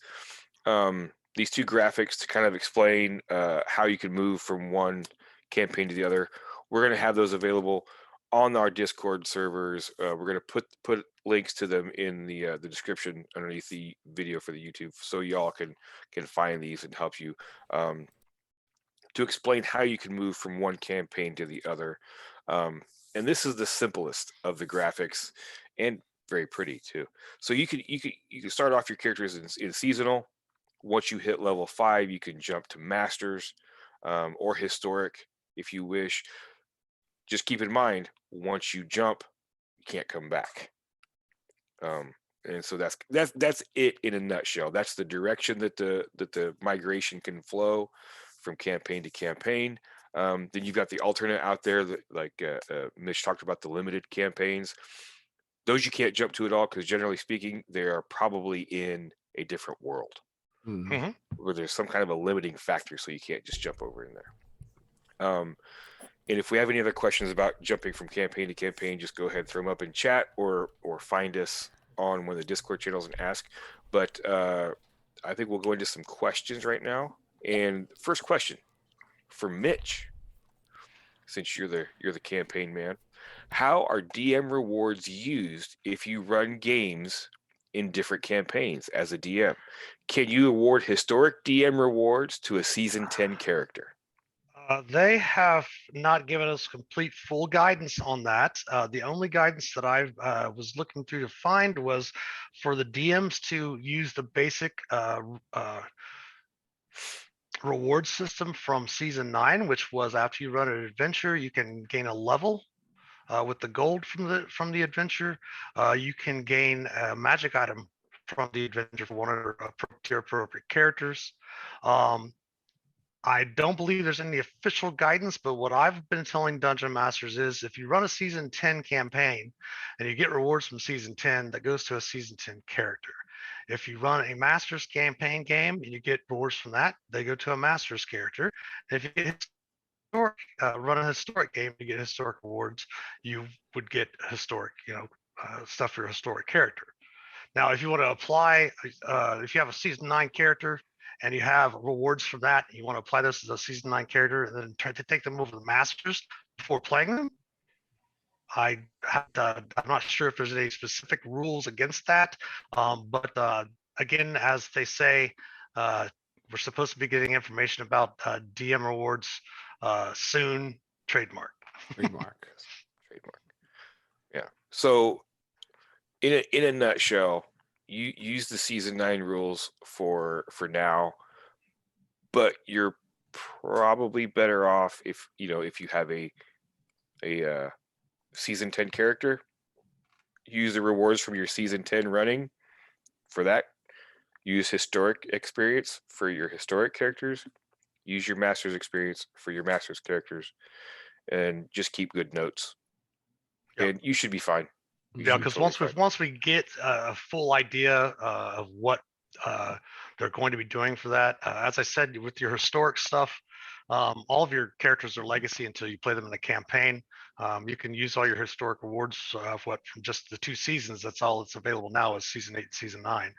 Speaker 1: two graphics to kind of explain how you can move from one campaign to the other. We're gonna have those available on our Discord servers. We're gonna put links to them in the description underneath the video for the YouTube, so y'all can find these and help you to explain how you can move from one campaign to the other. And this is the simplest of the graphics, and very pretty too. So you can start off your characters in seasonal. Once you hit level 5, you can jump to masters or historic if you wish. Just keep in mind, once you jump, you can't come back. And so that's it in a nutshell. That's the direction that the migration can flow from campaign to campaign. Then you've got the alternate out there that, like Mitch talked about, the limited campaigns. Those you can't jump to at all because, generally speaking, they are probably in a different world
Speaker 2: Mm-hmm.
Speaker 1: where there's some kind of a limiting factor, so you can't just jump over in there. And if we have any other questions about jumping from campaign to campaign, just go ahead and throw them up in chat or find us on one of the Discord channels and ask. But I think we'll go into some questions right now. And first question for Mitch, since you're the campaign man. How are DM rewards used if you run games in different campaigns as a DM? Can you award historic DM rewards to a season 10 character?
Speaker 2: They have not given us complete full guidance on that. The only guidance that I was looking through to find was for the DMs to use the basic reward system from season 9, which was after you run an adventure, you can gain a level with the gold from the adventure. You can gain a magic item from the adventure for one of your appropriate characters. I don't believe there's any official guidance, but what I've been telling Dungeon Masters is if you run a season 10 campaign and you get rewards from season 10, that goes to a season 10 character. If you run a Masters campaign game and you get rewards from that, they go to a Masters character. If you get historic, run a historic game to get historic rewards, you would get historic, stuff for your historic character. Now, if you want to apply, if you have a season 9 character and you have rewards from that, and you want to apply this as a season 9 character and then try to take them over the Masters before playing them, I'm not sure if there's any specific rules against that. But again, as they say, we're supposed to be getting information about DM rewards soon. Trademark.
Speaker 3: Trademark.
Speaker 1: Trademark. Yeah. So in a nutshell, you use the season 9 rules for now, but you're probably better off if you have a season 10 character. Use the rewards from your season 10 running for that. Use historic experience for your historic characters. Use your master's experience for your master's characters, and just keep good notes.
Speaker 2: Yep.
Speaker 1: And you should be fine.
Speaker 2: Yeah, because once we get a full idea of what they're going to be doing for that, as I said, with your historic stuff, all of your characters are legacy until you play them in a campaign. You can use all your historic rewards from just the 2 seasons. That's all that's available now is season 8 and season 9,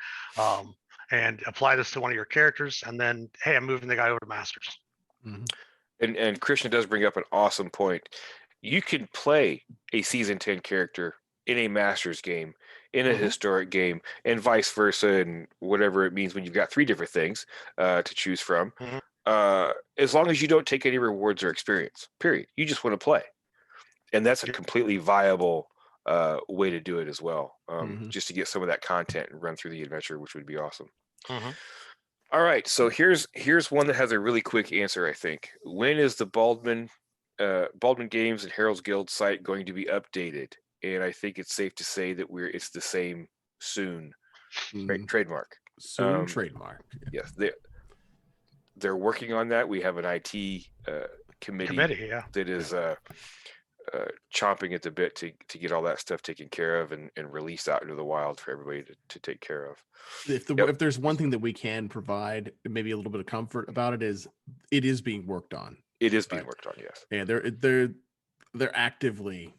Speaker 2: and apply this to one of your characters, and then hey, I'm moving the guy over to Masters.
Speaker 3: Mm-hmm.
Speaker 1: And Krishna does bring up an awesome point. You can play a season 10 character in a Masters game, in a historic game, and vice versa, and whatever it means when you've got 3 different things to choose from. As long as you don't take any rewards or experience, period. You just want to play. And that's a completely viable way to do it as well, just to get some of that content and run through the adventure, which would be awesome. All right, so here's one that has a really quick answer, I think. When is the Baldwin Games and Heralds Guild site going to be updated? And I think it's safe to say that it's the same soon. Right? Trademark.
Speaker 3: Soon trademark.
Speaker 1: Yes, they're working on that. We have an IT committee that is chomping at the bit to get all that stuff taken care of and released out into the wild for everybody to take care of.
Speaker 3: If there's one thing that we can provide, maybe a little bit of comfort about it is being worked on.
Speaker 1: It is being worked on, yes.
Speaker 3: Yeah, they're actively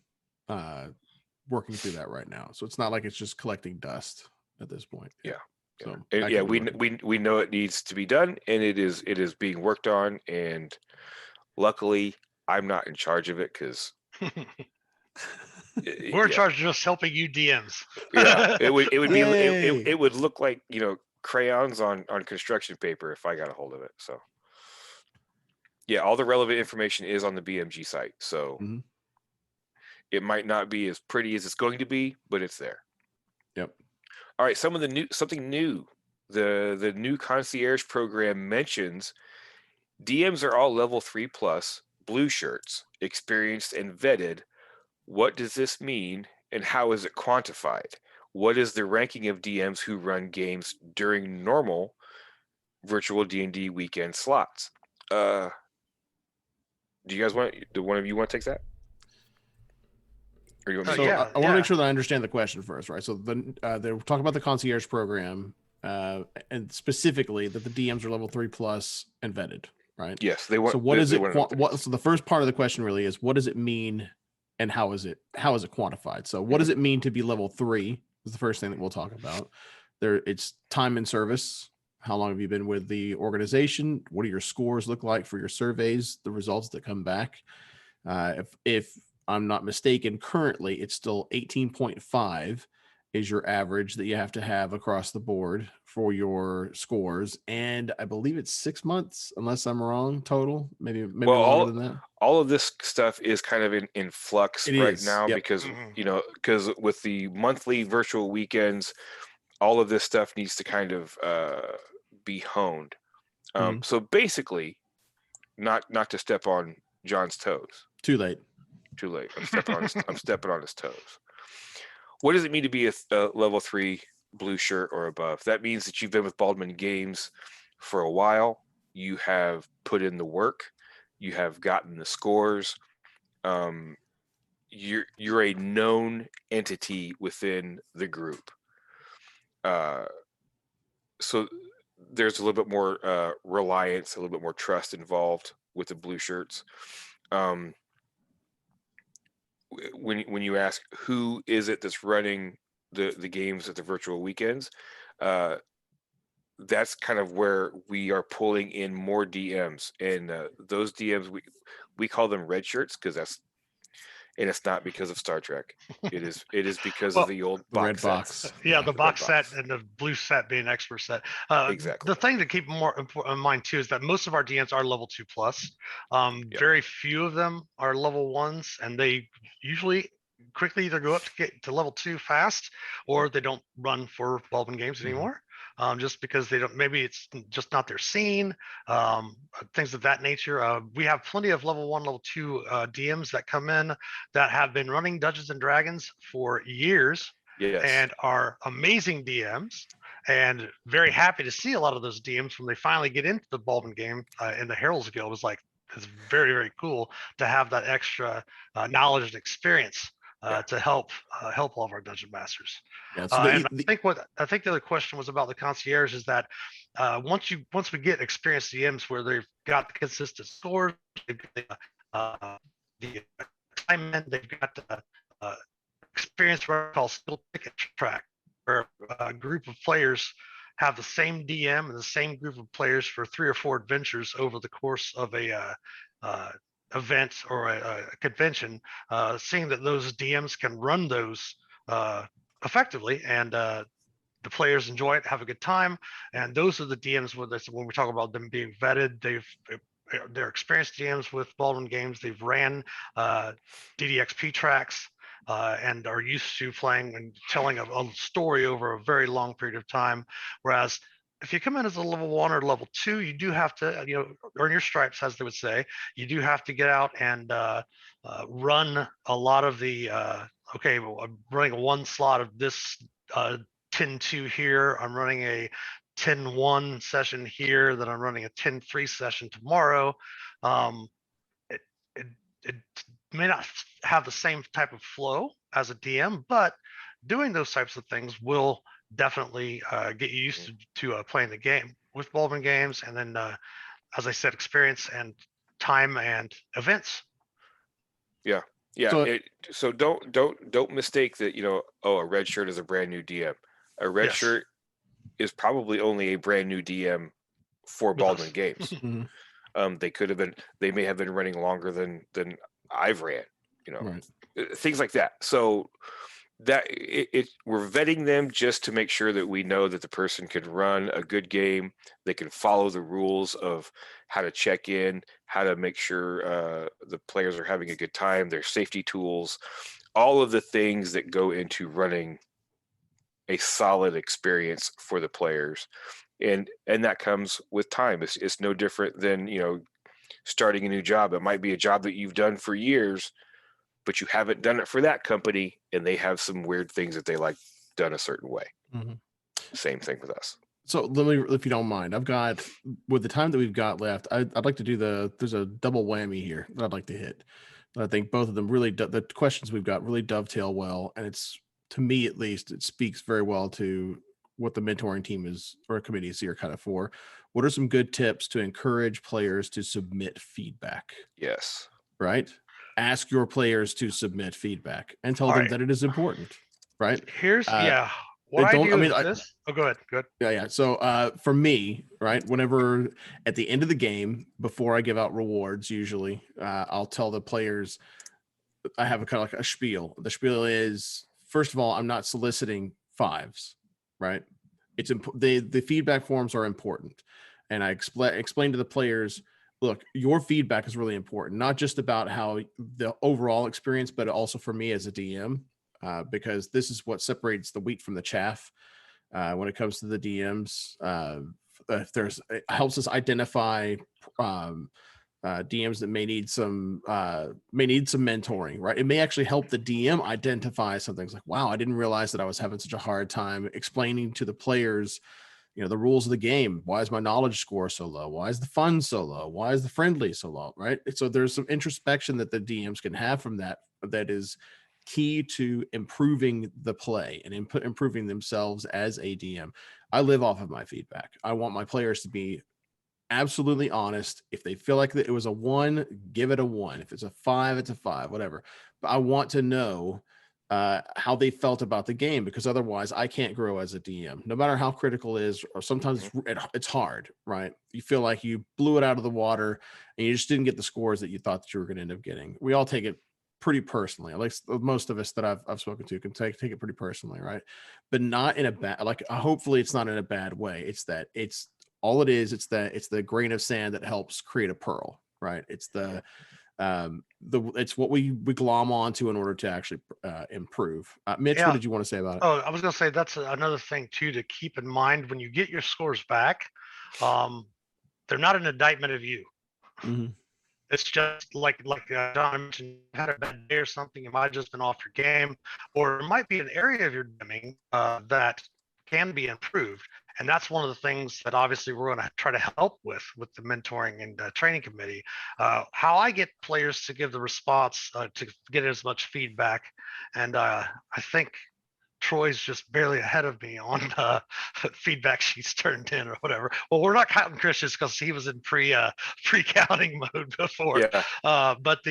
Speaker 3: working through that right now. So it's not like it's just collecting dust at this point.
Speaker 1: Yeah.
Speaker 3: So
Speaker 1: we know it needs to be done, and it is being worked on, and luckily I'm not in charge of it because
Speaker 2: we're in charge of just helping you DMs.
Speaker 1: Yeah, it would look like crayons on construction paper if I got a hold of it. So yeah, all the relevant information is on the BMG site. So it might not be as pretty as it's going to be, but it's there.
Speaker 3: Yep.
Speaker 1: All right, something new. The new concierge program mentions DMs are all level 3+, blue shirts, experienced and vetted. What does this mean, and how is it quantified? What is the ranking of DMs who run games during normal virtual D&D weekend slots? Do one of you want to take that? Or you want me
Speaker 3: I want to make sure that I understand the question first, right? So they're talking about the concierge program, and specifically that the DMs are level 3+ and vetted, right?
Speaker 1: Yes, they want.
Speaker 3: So what is it? So the first part of the question really is, what does it mean, and how is it quantified? So what does it mean to be level 3? Is the first thing that we'll talk about. It's time and service. How long have you been with the organization? What do your scores look like for your surveys? The results that come back. If I'm not mistaken, currently it's still 18.5 is your average that you have to have across the board for your scores. And I believe it's 6 months, unless I'm wrong, total, maybe
Speaker 1: Well,
Speaker 3: longer than that.
Speaker 1: all of this stuff is kind of in flux
Speaker 3: It
Speaker 1: right
Speaker 3: is.
Speaker 1: now
Speaker 3: Yep.
Speaker 1: because
Speaker 2: Mhm.
Speaker 1: because with the monthly virtual weekends, all of this stuff needs to kind of be honed.
Speaker 3: Mhm.
Speaker 1: So basically, not to step on John's toes.
Speaker 3: Too late.
Speaker 1: Too late. I'm stepping on his toes. What does it mean to be a level 3 blue shirt or above? That means that you've been with Baldwin Games for a while. You have put in the work. You have gotten the scores. Um, you're a known entity within the group. Uh, so there's a little bit more reliance, a little bit more trust involved with the blue shirts. When you ask who is it that's running the games at the virtual weekends, uh, that's kind of where we are pulling in more DMs, and those DMs we call them red shirts because and it's not because of Star Trek. It is because of
Speaker 2: Well,
Speaker 1: the old
Speaker 3: The red
Speaker 1: box sets.
Speaker 3: box.
Speaker 2: yeah, the
Speaker 1: The red
Speaker 2: box set
Speaker 1: box.
Speaker 2: and the blue set being expert set.
Speaker 1: Exactly.
Speaker 2: The thing to keep more in mind too is that most of our DMs are level 2 plus.
Speaker 1: Yep.
Speaker 2: Very few of them are level 1s, and they usually quickly either go up to get to level 2 fast, or they don't run for Baldwin Games
Speaker 3: Mhm.
Speaker 2: anymore. Just because they don't, maybe it's just not their scene, things of that nature. We have plenty of level 1, level 2 DMs that come in that have been running Dungeons and Dragons for years
Speaker 1: Yes.
Speaker 2: and are amazing DMs, and very happy to see a lot of those DMs when they finally get into the Baldwin game in the Heralds Guild. It's very, very cool to have that extra knowledge and experience
Speaker 1: Yeah.
Speaker 2: to help all of our dungeon masters.
Speaker 3: Yeah. So
Speaker 2: And I think the other question was about the concierge is that once we get experienced DMs where they've got the consistent scores, they've got the assignment, they've got uh, experience what I call skill ticket track, where a group of players have the same DM and the same group of players for 3 or 4 adventures over the course of a event or a convention. Seeing that those DMs can run those effectively, and the players enjoy it, have a good time, and those are the DMs when we talk about them being vetted. They're experienced DMs with Baldwin Games. They've ran DDXP tracks and are used to playing and telling a story over a very long period of time. Whereas if you come in as a level 1 or level 2, you do have to, earn your stripes, as they would say. You do have to get out and run a lot of the, okay, well, I'm running one slot of this 10-2 here. I'm running a 10-1 session here, that I'm running a 10-3 session tomorrow. It, it, it may not have the same type of flow as a DM, but doing those types of things will definitely get you used to playing the game with Baldwin Games. And then, as I said, experience and time and events.
Speaker 1: Yeah. Yeah.
Speaker 3: So
Speaker 1: So don't mistake that, a red shirt is a brand new DM. A red
Speaker 2: Yes,
Speaker 1: shirt is probably only a brand new DM for
Speaker 2: with
Speaker 1: Baldwin
Speaker 2: us.
Speaker 1: Games.
Speaker 3: mhm,
Speaker 1: They may have been running longer than I've ran,
Speaker 3: right.
Speaker 1: things like that. So that we're vetting them just to make sure that we know that the person can run a good game. They can follow the rules of how to check in, how to make sure the players are having a good time, their safety tools, all of the things that go into running a solid experience for the players. And that comes with time. It's no different than, starting a new job. It might be a job that you've done for years, but you haven't done it for that company, and they have some weird things that they like done a certain way.
Speaker 3: Mhm.
Speaker 1: Same thing with us.
Speaker 3: So let me, if you don't mind, I've got, with the time that we've got left, I'd like to do there's a double whammy here that I'd like to hit. I think both of them really, the questions we've got really dovetail well. And it's, to me at least, it speaks very well to what the mentoring team is, or committee is here kind of for. What are some good tips to encourage players to submit feedback?
Speaker 1: Yes.
Speaker 3: Right? Ask your players to submit feedback and tell
Speaker 2: All
Speaker 3: them
Speaker 2: right.
Speaker 3: that it is important. Right?
Speaker 2: Here's
Speaker 3: Uh,
Speaker 2: what I
Speaker 3: don't, I
Speaker 2: do
Speaker 3: mean,
Speaker 2: is this. Oh, go ahead. Good.
Speaker 3: yeah. So for me, right, whenever at the end of the game, before I give out rewards, usually I'll tell the players, I have a kind of like a spiel. The spiel is, first of all, I'm not soliciting fives, right? The feedback forms are important, and I explain to the players, look, your feedback is really important, not just about how the overall experience, but also for me as a DM, because this is what separates the wheat from the chaff when it comes to the DMs. If it helps us identify DMs that may need some mentoring, right? It may actually help the DM identify some things like, wow, I didn't realize that I was having such a hard time explaining to the players, the rules of the game. Why is my knowledge score so low? Why is the fun so low? Why is the friendly so low? Right. So there's some introspection that the DMs can have from that is key to improving the play and improving themselves as a DM. I live off of my feedback. I want my players to be absolutely honest. If they feel like that it was a 1, give it a 1. If it's a 5, it's a 5, whatever. But I want to know how they felt about the game, because otherwise I can't grow as a DM, no matter how critical it is. Or sometimes it's hard, right? You feel like you blew it out of the water and you just didn't get the scores that you thought that you were going to end up getting. We all take it pretty personally. Like most of us that I've spoken to can take it pretty personally, right? But not in a bad, like, hopefully it's not in a bad way. It's all it is. It's the grain of sand that helps create a pearl, right? It's it's what we glom onto in order to actually improve. Mitch, what
Speaker 2: Yeah.
Speaker 3: did you want to say about it?
Speaker 2: Oh, I was going to say that's another thing too to keep in mind when you get your scores back. They're not an indictment of you.
Speaker 3: Mm-hmm.
Speaker 2: It's just like John mentioned, you had a bad day or something. You might have just been off your game, or it might be an area of your DMing that can be improved. And that's one of the things that obviously we're going to try to help with the mentoring and training committee. How I get players to give the response to get as much feedback, and I think Troy's just barely ahead of me on feedback sheets turned in or whatever. Well, we're not counting Christian's because he was in pre-counting mode before.
Speaker 1: Yeah.
Speaker 2: But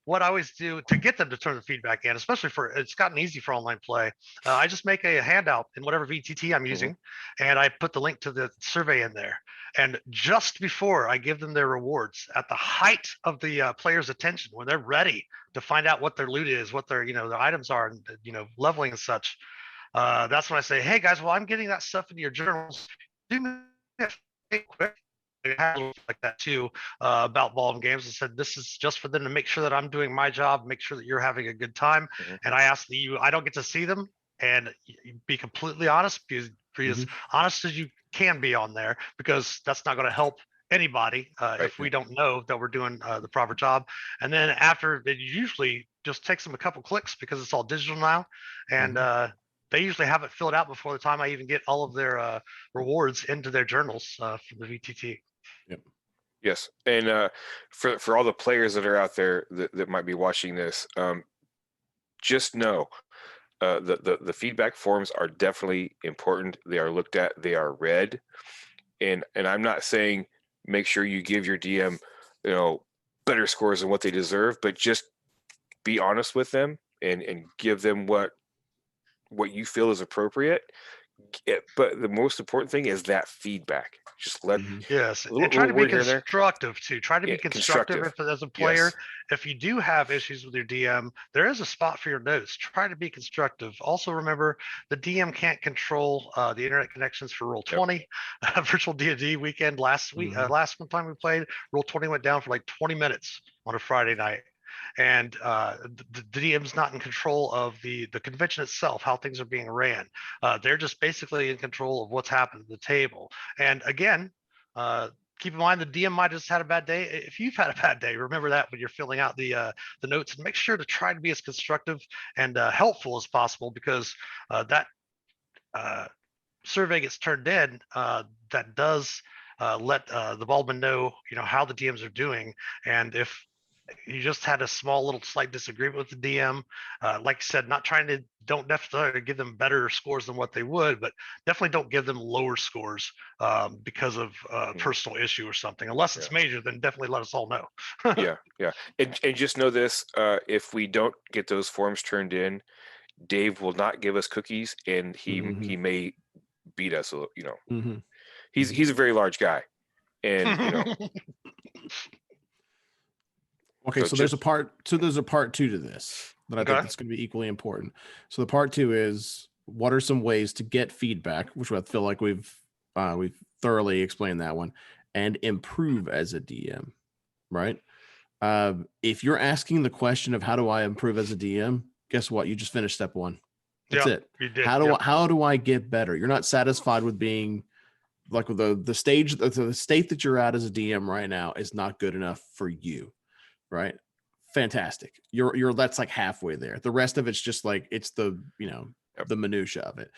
Speaker 2: what I always do to get them to turn the feedback in, especially it's gotten easy for online play. I just make a handout in whatever VTT I'm using, and I put the link to the survey in there. And just before I give them their rewards, at the height of the player's attention, when they're ready to find out what their loot is, what their their items are, and leveling and such, that's when I say, hey guys, well, I'm getting that stuff into your journals. Do me a favor quick. I had a little like that too about Ballroom Games. I said this is just for them to make sure that I'm doing my job, make sure that you're having a good time. And I ask that I don't get to see them, and be completely honest, be as honest as you can be on there, because that's not going to help anybody if we don't know that we're doing the proper job. And then after, it usually just takes them a couple clicks because it's all digital now, and they usually have it filled out before the time I even get all of their rewards into their journals from the VTT.
Speaker 3: Yep.
Speaker 1: Yes, and for all the players that are out there that might be watching this, just know the feedback forms are definitely important. They are looked at. They are read, and I'm not saying make sure you give your DM better scores than what they deserve, but just be honest with them and give them what you feel is appropriate. But the most important thing is that feedback. Just let
Speaker 2: yes, and try to be constructive too. Try to be constructive as a player.
Speaker 1: Yes.
Speaker 2: If you do have issues with your DM, there is a spot for your notes. Try to be constructive. Also, remember the DM can't control the internet connections for Roll 20. Virtual D&D weekend last week, last time we played, Roll 20 went down for like 20 minutes on a Friday night. And the DM's not in control of the convention itself, how things are being ran. They're just basically in control of what's happened at the table. And again, keep in mind the DM might have just had a bad day. If you've had a bad day, remember that when you're filling out the notes, and make sure to try to be as constructive and helpful as possible, because that survey gets turned in. That does let the ballman know how the DMs are doing, and if you just had a small little slight disagreement with the DM, like I said, don't necessarily give them better scores than what they would, but definitely don't give them lower scores because of personal issue or something. Unless it's major, then definitely let us all know.
Speaker 1: yeah. And just know this, if we don't get those forms turned in, Dave will not give us cookies, and he may beat us. He's a very large guy, and
Speaker 3: Okay, so there's a part. So there's a part two to this that I think that's going to be equally important. So the part two is, what are some ways to get feedback, which I feel like we've thoroughly explained that one, and improve as a DM, right? If you're asking the question of how do I improve as a DM, guess what? You just finished step one. That's it.
Speaker 2: You did.
Speaker 3: How do I get better? You're not satisfied with being like the stage, the state that you're at as a DM right now is not good enough for you, right? Fantastic. You're that's like halfway there. The rest of it's just like, it's the, the minutia of it.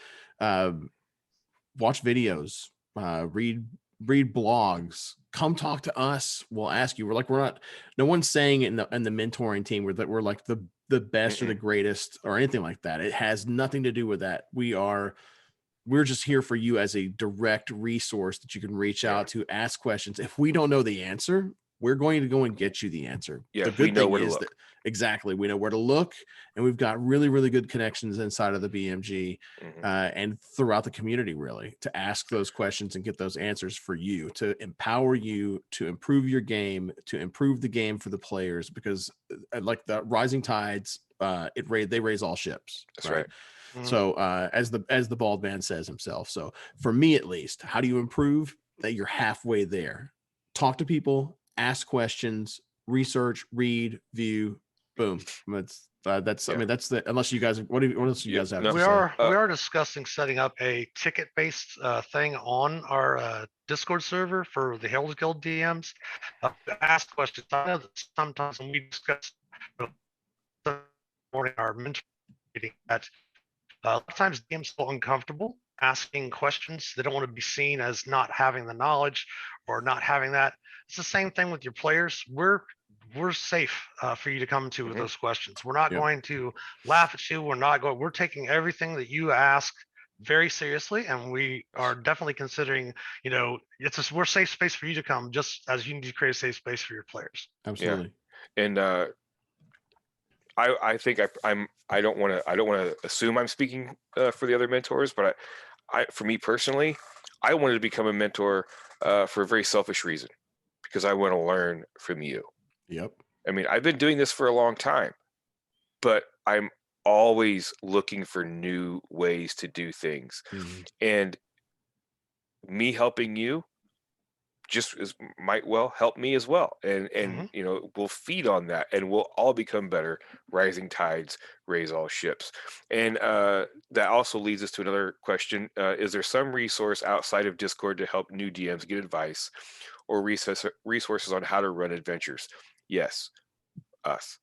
Speaker 3: Watch videos, read blogs, come talk to us. We'll ask you. No one's saying in the mentoring team that we're like the best or the greatest or anything like that. It has nothing to do with that. We're just here for you as a direct resource that you can reach out to, ask questions. If we don't know the answer, we're going to go and get you the answer.
Speaker 1: Yeah,
Speaker 3: the good thing is that exactly, we know where to look, and we've got really, really good connections inside of the BMG and throughout the community, really, to ask those questions and get those answers for you, to empower you, to improve your game, to improve the game for the players, because like the rising tides, they raise all ships.
Speaker 1: That's right.
Speaker 3: So as the bald man says himself. So for me, at least, how do you improve? That you're halfway there. Talk to people, ask questions, research, read, view, boom. That's I mean, that's the, unless you guys, what else do you guys have?
Speaker 2: We are discussing setting up a ticket-based thing on our Discord server for the Heralds Guild DMs. Ask questions. I know that sometimes when we discuss morning our mentor meeting, that a lot of times DMs feel uncomfortable asking questions. They don't want to be seen as not having the knowledge or not having that. It's the same thing with your players. We're safe for you to come to with those questions. We're not going to laugh at you. We're taking everything that you ask very seriously, and we are definitely considering, we're safe space for you to come, just as you need to create a safe space for your players.
Speaker 3: Absolutely.
Speaker 1: Yeah. And I think I don't want to assume I'm speaking for the other mentors, but for me personally, I wanted to become a mentor for a very selfish reason, because I want to learn from you.
Speaker 3: Yep.
Speaker 1: I mean, I've been doing this for a long time, but I'm always looking for new ways to do things. And me helping you might well help me as well. And we'll feed on that, and we'll all become better. Rising tides raise all ships. And that also leads us to another question. Is there some resource outside of Discord to help new DMs get advice or resources on how to run adventures? Yes, us.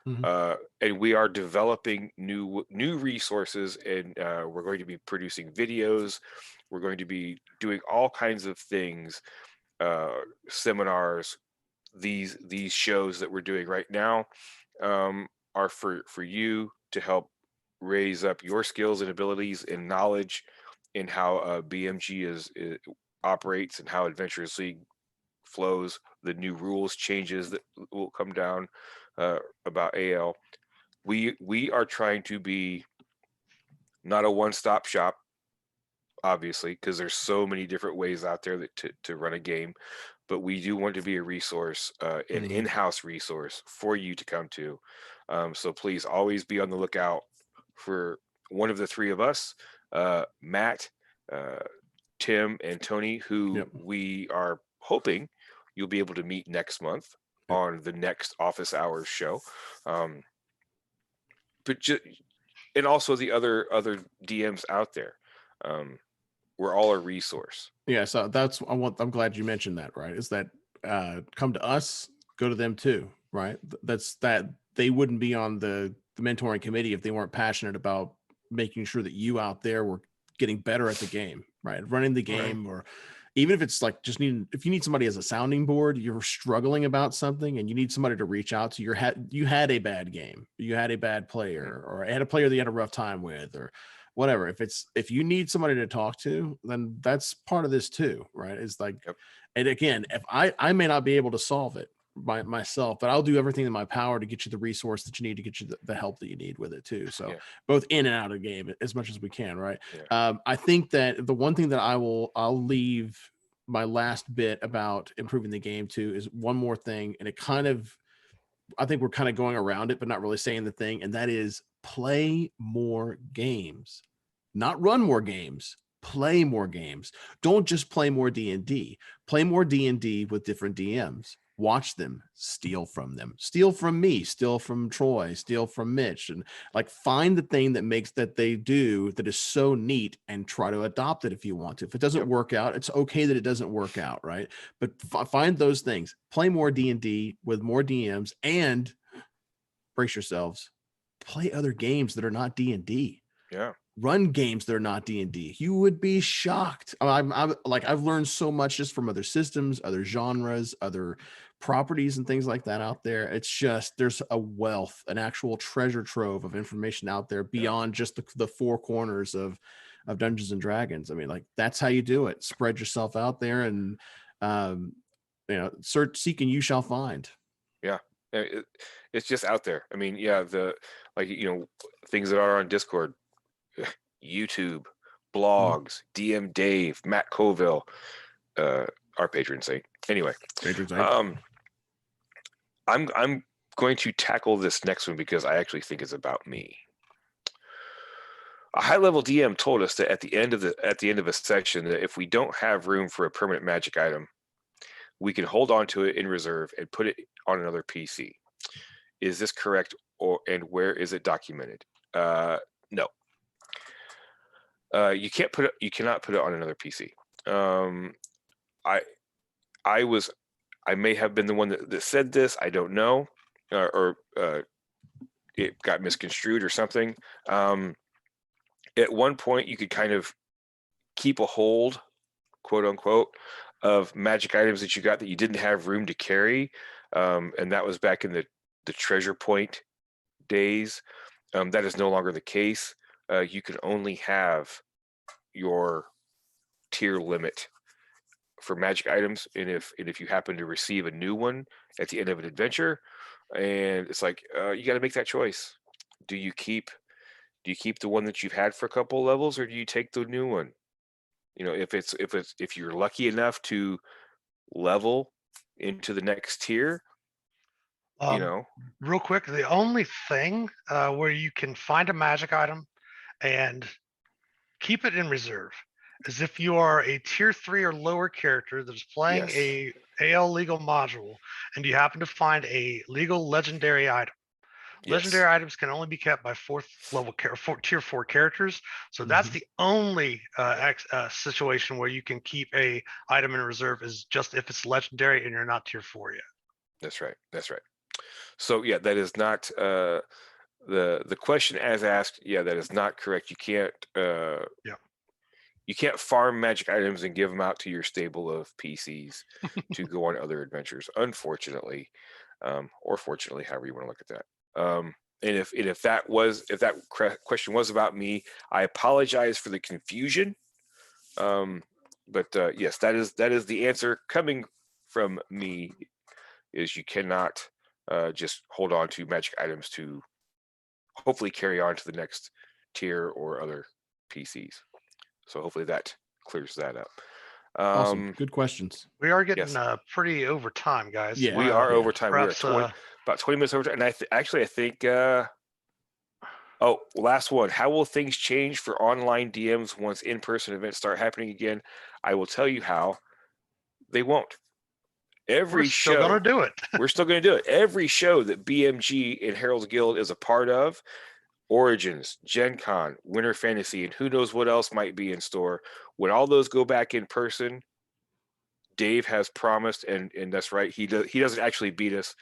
Speaker 1: And we are developing new resources, and we're going to be producing videos. We're going to be doing all kinds of things, seminars. These shows that we're doing right now are for you to help raise up your skills and abilities and knowledge in how BMG operates and how Adventurers League flows, the new rules changes that will come down about AL. We are trying to be not a one-stop shop, obviously, because there's so many different ways out there to run a game, but we do want to be a resource, an in-house resource for you to come to. So please always be on the lookout for one of the three of us, Matt, Tim, and Tony, who we are hoping you'll be able to meet next month on the next office hours show. And also the other DMs out there. We're all a resource.
Speaker 3: Yeah, so I'm glad you mentioned that, right? Is that come to us, go to them too, right? That they wouldn't be on the mentoring committee if they weren't passionate about making sure that you out there were getting better at the game, right? Running the game, or even if it's like if you need somebody as a sounding board, you're struggling about something and you need somebody to reach out to, you had a bad game, you had a bad player, or had a player that you had a rough time with, or whatever. If you need somebody to talk to, then that's part of this too, right? It's like, and again, if I may not be able to solve it by myself, but I'll do everything in my power to get you the resource that you need to get you the help that you need with it too. So both in and out of the game as much as we can, right? I think that the one thing that I'll leave my last bit about improving the game to is one more thing, and it kind of I think we're kind of going around it, but not really saying the thing. And that is play more games, not run more games, play more games. Don't just play more D&D, play more D&D with different DMs. Watch them, steal from them, steal from me, steal from Troy, steal from Mitch, and like find the thing that makes that they do that is so neat and try to adopt it if you want to. If it doesn't work out, it's okay that it doesn't work out, right? But find those things, play more D&D with more DMs, and brace yourselves, play other games that are not D&D.
Speaker 1: Yeah.
Speaker 3: Run games that are not D&D. You would be shocked. I'm like, I've learned so much just from other systems, other genres, other properties and things like that out there. It's just, there's a wealth, an actual treasure trove of information out there beyond just the four corners of Dungeons and Dragons. I mean, like, that's how you do it. Spread yourself out there, and search, seek, and you shall find.
Speaker 1: Yeah. It's just out there. I mean, yeah, things that are on Discord, YouTube, blogs, DM Dave, Matt Colville, our patron saint. Anyway, I'm going to tackle this next one because I actually think it's about me. A high-level DM told us that at the end of a session, that if we don't have room for a permanent magic item, we can hold on to it in reserve and put it on another PC. Is this correct, and where is it documented? No. You cannot put it on another PC. I may have been the one that said this. I don't know, or it got misconstrued or something. At one point, you could kind of keep a hold, quote unquote, of magic items that you got that you didn't have room to carry, and that was back in the treasure point days. That is no longer the case. You can only have your tier limit for magic items, and if you happen to receive a new one at the end of an adventure, and it's like, you got to make that choice. Do you keep the one that you've had for a couple of levels, or do you take the new one? If you're lucky enough to level into the next tier,
Speaker 2: real quick, the only thing where you can find a magic item and keep it in reserve is if you are a tier 3 or lower character that is playing a AL legal module and you happen to find a legal legendary item. Legendary items can only be kept by tier 4 characters. So that's the only situation where you can keep a item in reserve, is just if it's legendary and you're not tier 4 yet.
Speaker 1: That's right. So yeah, that is not the question as asked. Yeah, that is not correct. You can't you can't farm magic items and give them out to your stable of PCs to go on other adventures, unfortunately, or fortunately, however you want to look at that. And if that question was about me, I apologize for the confusion. But yes, that is the answer coming from me. Is you cannot just hold on to magic items to hopefully carry on to the next tier or other PCs. So hopefully that clears that up.
Speaker 3: Awesome. Good questions.
Speaker 2: We are getting pretty over time, guys.
Speaker 1: Yeah, we are over time. We're at about 20 minutes over time. And I think last one. How will things change for online DMs once in-person events start happening again? I will tell you how. They won't. We're still going to do it. We're still going to do it. Every show that BMG and Heralds Guild is a part of, Origins, Gen Con, Winter Fantasy, and who knows what else might be in store, when all those go back in person, Dave has promised, and that's right, he doesn't actually beat us.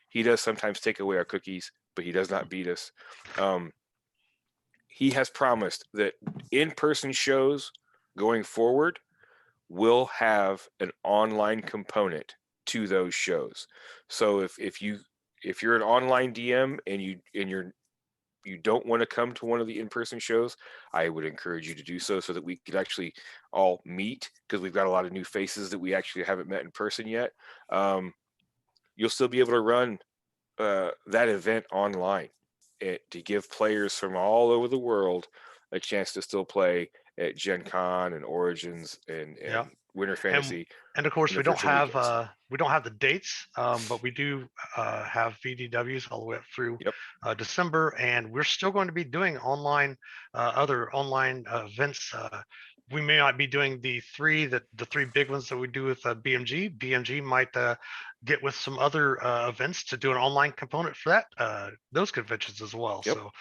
Speaker 1: He does sometimes take away our cookies, but he does not beat us. He has promised that in-person shows going forward will have an online component to those shows. So if you're an online DM and you don't want to come to one of the in-person shows, I would encourage you to do so that we could actually all meet, because we've got a lot of new faces that we actually haven't met in person yet. You'll still be able to run that event online to give players from all over the world a chance to still play at Gen Con and Origins and Winter Fantasy.
Speaker 2: And of course,
Speaker 1: in the virtual weekends.
Speaker 2: we don't have the dates, but we do have VDWs all the way up through
Speaker 1: Yep.
Speaker 2: December, and we're still going to be doing other online events. We may not be doing the three big ones that we do with BMG. BMG might get with some other events to do an online component for those conventions as well.
Speaker 1: Yep.
Speaker 2: So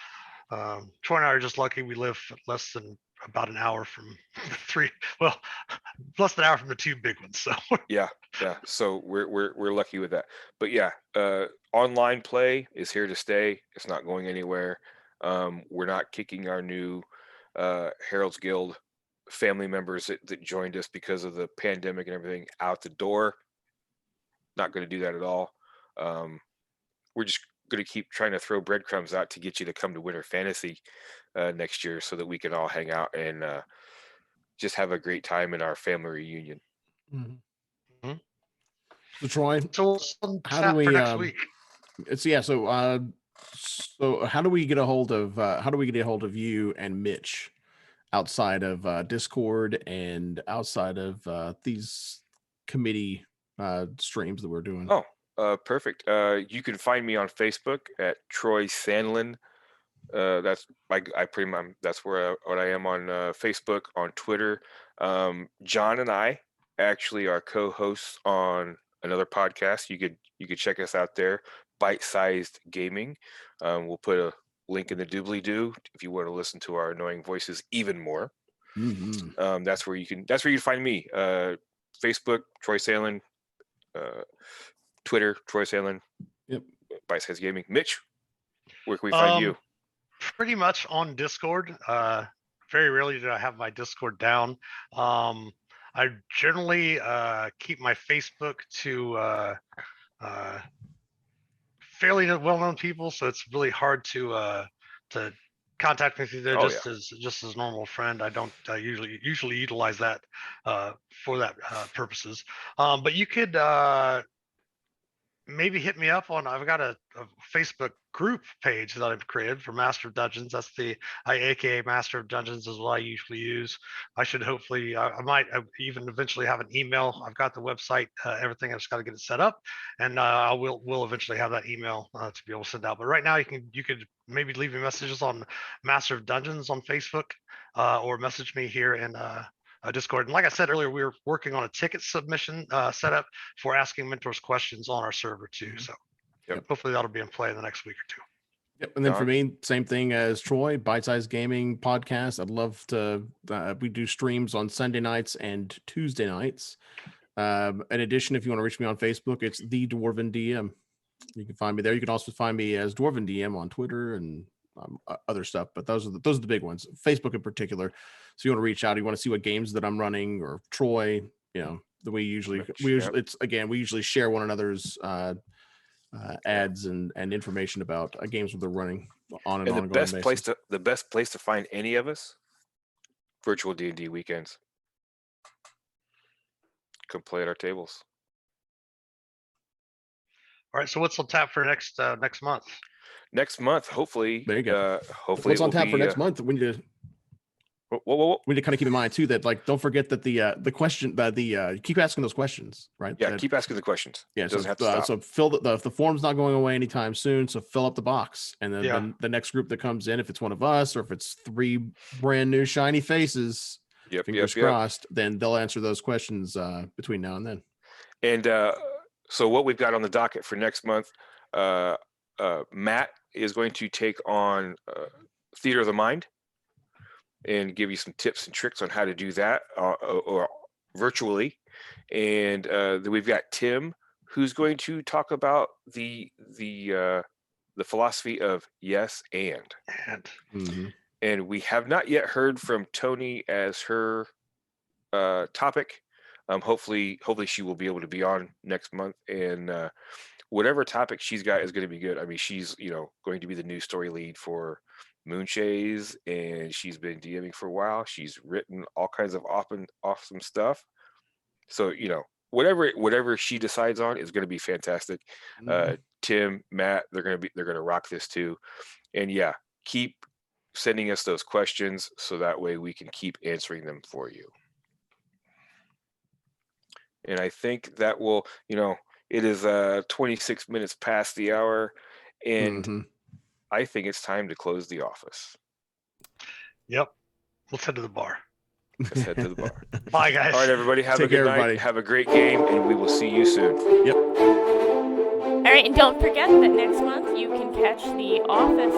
Speaker 2: Troy and I are just lucky. We live less than about an hour from the three. Well, less than an hour from the two big ones. So
Speaker 1: Yeah. So we're lucky with that. But yeah, online play is here to stay. It's not going anywhere. We're not kicking our new Heralds Guild family members that joined us because of the pandemic and everything out the door. Not going to do that at all. We're just going to keep trying to throw breadcrumbs out to get you to come to Winter Fantasy next year so that we can all hang out and just have a great time in our family reunion.
Speaker 3: Mm-hmm. So Troy,
Speaker 2: so
Speaker 3: how do we
Speaker 2: for next week?
Speaker 3: So how do we get a hold of you and Mitch outside of Discord and outside of these committee streams that we're doing?
Speaker 1: Perfect. You can find me on Facebook at Troy Sandlin. That's that's where what I am on Facebook, on Twitter. John and I actually are co-hosts on another podcast. You could check us out there, Bite Sized Gaming. We'll put a link in the doobly-doo if you want to listen to our annoying voices even more.
Speaker 3: Mm-hmm.
Speaker 1: That's where you can find me. Facebook, Troy Sandlin. Twitter, Troy Sandlin.
Speaker 3: Yep.
Speaker 1: Bite Sized Gaming. Mitch, where can we find you?
Speaker 2: Pretty much on Discord. Very rarely do I have my Discord down. I generally keep my Facebook to fairly well-known people, so it's really hard to contact me through there just as normal friend. I don't usually utilize that for that purposes. But you could maybe hit me up on, I've got a Facebook group page that I've created for Master of Dungeons. That's aka Master of Dungeons is what I usually use. I should hopefully, I might even eventually have an email. I've got the website, everything. I've just got to get it set up, and we'll eventually have that email to be able to send out. But right now, you could maybe leave me messages on Master of Dungeons on Facebook, or message me here in Discord. And like I said earlier, we were working on a ticket submission setup for asking mentors questions on our server too. So hopefully that'll be in play in the next week or two.
Speaker 3: Yep. And then for me, same thing as Troy, Bite Size Gaming podcast. I'd love to, we do streams on Sunday nights and Tuesday nights. In addition, if you want to reach me on Facebook, it's the Dwarven DM. You can find me there. You can also find me as Dwarven DM on Twitter and other stuff, but those are the big ones. Facebook in particular. So you want to reach out, you want to see what games that I'm running, or Troy, the way we usually share one another's ads and information about games that they're running on an ongoing basis.
Speaker 1: The best place to find any of us, virtual D&D weekends. Come play at our tables.
Speaker 2: All right, so what's on tap for next month?
Speaker 1: Next month, hopefully.
Speaker 3: There you go.
Speaker 1: Hopefully,
Speaker 3: what's on tap for next month? We need to. We need to kind of keep in mind too that, like, don't forget that the question that keep asking those questions, right?
Speaker 1: Yeah, keep asking the questions.
Speaker 3: Yeah, so fill the form's not going away anytime soon. So fill up the box, and then the next group that comes in, if it's one of us or if it's 3 brand new shiny faces, fingers crossed, then they'll answer those questions between now and then.
Speaker 1: And so what we've got on the docket for next month, Matt is going to take on Theater of the Mind and give you some tips and tricks on how to do that or virtually. And then we've got Tim, who's going to talk about the philosophy of yes and.
Speaker 3: Mm-hmm.
Speaker 1: And we have not yet heard from Tony as her topic. Hopefully she will be able to be on next month, and whatever topic she's got is going to be good. I mean, she's going to be the news story lead for Moonshays, and she's been DMing for a while. She's written all kinds of awesome stuff. So whatever she decides on is going to be fantastic.
Speaker 3: Mm-hmm.
Speaker 1: Tim, Matt, they're going to rock this too, and keep sending us those questions so that way we can keep answering them for you. And I think that will, it is 26 minutes past the hour, and
Speaker 3: Mhm.
Speaker 1: I think it's time to close the office.
Speaker 2: Yep. Let's head to the bar.
Speaker 1: Let's head to the bar.
Speaker 2: Bye, guys.
Speaker 1: All right, everybody, have a
Speaker 3: Take
Speaker 1: good
Speaker 3: care,
Speaker 1: night.
Speaker 3: everybody.
Speaker 1: Have a great game, and we will see you soon.
Speaker 3: Yep.
Speaker 4: All right, and don't forget that next month you can catch The Office